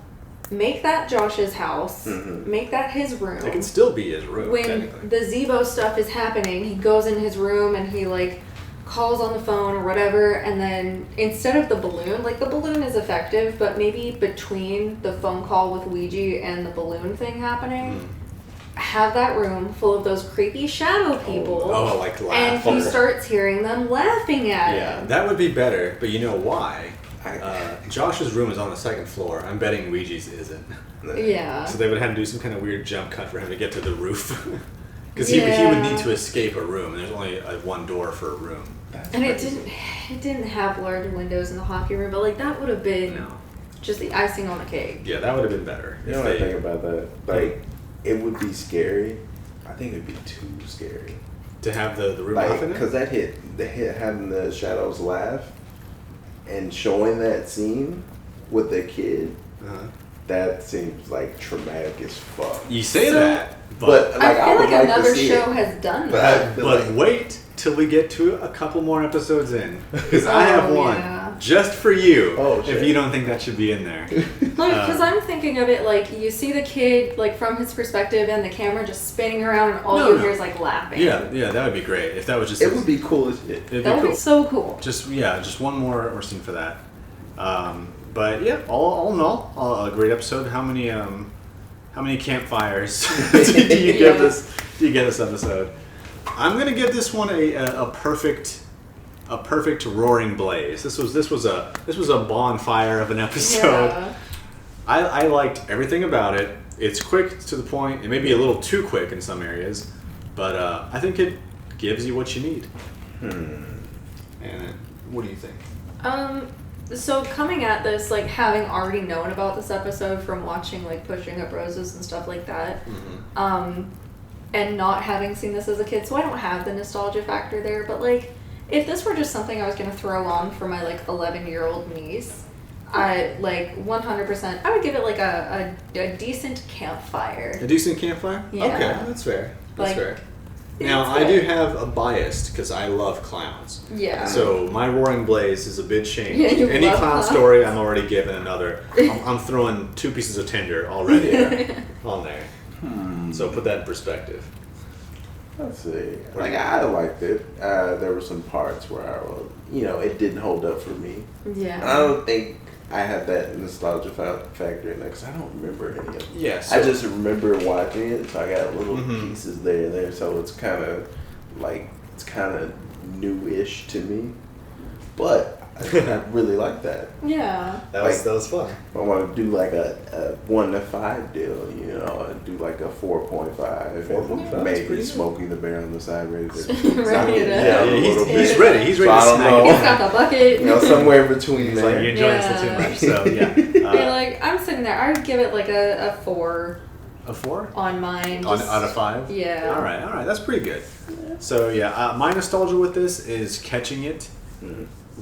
make that Josh's house, make that his room.
It can still be his room.
When the Zeebo stuff is happening, he goes in his room and he like calls on the phone or whatever, and then instead of the balloon, like the balloon is effective, but maybe between the phone call with Ouija and the balloon thing happening, have that room full of those creepy shadow people.
Like laugh.
And he starts hearing them laughing at him.
Yeah, that would be better, but you know why? Josh's room is on the 2nd floor. I'm betting Ouija's isn't.
Yeah.
So they would have to do some kind of weird jump cut for him to get to the roof. Because he would need to escape a room, and there's only one door for a room.
And it didn't have large windows in the hockey room, but like that would have been just the icing on the cake.
Yeah, that would have been better.
You know what I think about that? Like, it would be scary. I think it would be too scary
to have the room off in it.
Because that hit having the shadows laugh and showing that scene with the kid. That seems like traumatic as fuck.
You say that,
but like,
I feel like another show has done that.
But wait till we get to a couple more episodes in, because I have one just for you. If you don't think that should be in there,
because I'm thinking of it like you see the kid like from his perspective, and the camera just spinning around, and all you hear is like laughing.
Yeah, that would be great if that was just.
It would be cool as shit.
That would be so cool.
Just one more scene for that. But yeah, all in all, a great episode. How many campfires do you give this? Do you get this episode? I'm gonna give this one a perfect roaring blaze. This was a bonfire of an episode. Yeah. I liked everything about it. It's quick to the point. It may be a little too quick in some areas, but I think it gives you what you need. And what do you think?
So coming at this, like having already known about this episode from watching like Pushing Up Roses and stuff like that, and not having seen this as a kid, so I don't have the nostalgia factor there, but like if this were just something I was going to throw on for my like 11-year-old niece, I like 100%. I would give it like a decent campfire.
A decent campfire?
Yeah.
Okay, that's fair. That's
Like,
fair. Now, I do have a bias because I love clowns.
Yeah.
So my Roaring Blaze is a bit changed.
Yeah, you
Any
love
clown
clowns.
story, I'm already giving another. I'm throwing 2 pieces of tinder already on there. So put that in perspective.
Let's see. Like, I liked it. There were some parts where it didn't hold up for me.
Yeah.
And I don't think I had that nostalgia factor in there because I don't remember any of it.
Yeah.
I just remember watching it, so I got little pieces there and there. So it's kind of newish to me, but I really like that.
Yeah.
That was fun.
I want to do like a 1 to 5 deal, and do like a 4.5.
4.5,
and maybe
pretty
Smokey the Bear on the side ready to
Ready to-
Yeah,
little
he's
bit.
ready. He's ready
So I
to
don't
smack
know.
it.
He's got the bucket.
Somewhere between
He's
there.
like, you're enjoying this too much. So yeah.
Yeah, like I'm sitting there. I'd give it like a 4
A 4?
on mine.
Out of 5?
Yeah.
All right. That's pretty good. So yeah, my nostalgia with this is catching it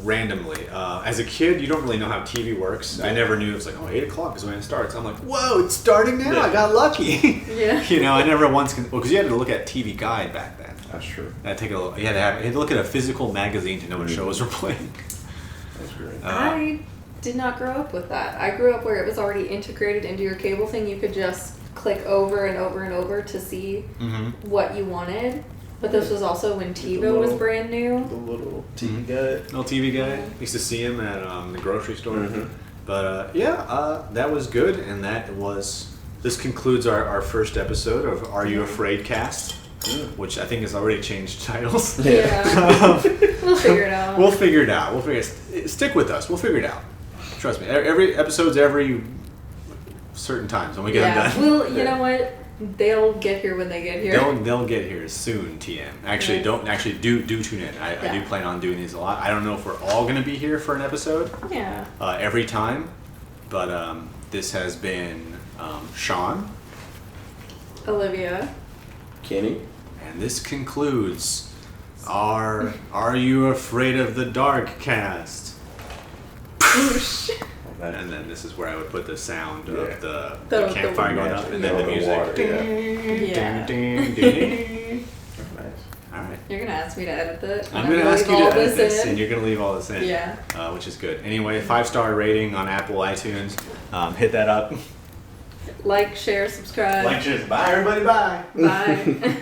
randomly. As a kid, you don't really know how TV works. I never knew it was like, 8 o'clock is when it starts. I'm like, whoa, it's starting now. I got lucky.
Yeah.
I never once because you had to look at TV Guide back then.
That's true.
You had to look at a physical magazine to know what shows were playing.
That's great.
I did not grow up with that. I grew up where it was already integrated into your cable thing. You could just click over and over and over to see what you wanted. But this was also when TiVo was brand new.
The little TV guide.
Little TV Guide. Used to see him at the grocery store. But that was good, and this concludes our first episode of Are You Afraid Cast, which I think has already changed titles.
Yeah. We'll figure it out.
We'll figure it out. Stick with us. We'll figure it out. Trust me. Every episode's every certain times when we get them done.
Well, you know what? They'll get here when they get here.
They'll get here soon, TM. Actually, do tune in. I do plan on doing these a lot. I don't know if we're all going to be here for an episode.
Yeah.
Every time, but this has been Sean,
Olivia,
Kenny.
and this concludes our Are You Afraid of the Dark cast. And then this is where I would put the sound of the campfire going up, and then the music.
Yeah.
Nice.
All right.
You're gonna ask me to edit that.
I'm going to ask you to edit this,
in.
and you're going to leave all this in.
Yeah.
Which is good. Anyway, 5-star rating on Apple iTunes. Hit that up.
Like, share, subscribe.
Bye, everybody. Bye.
Bye.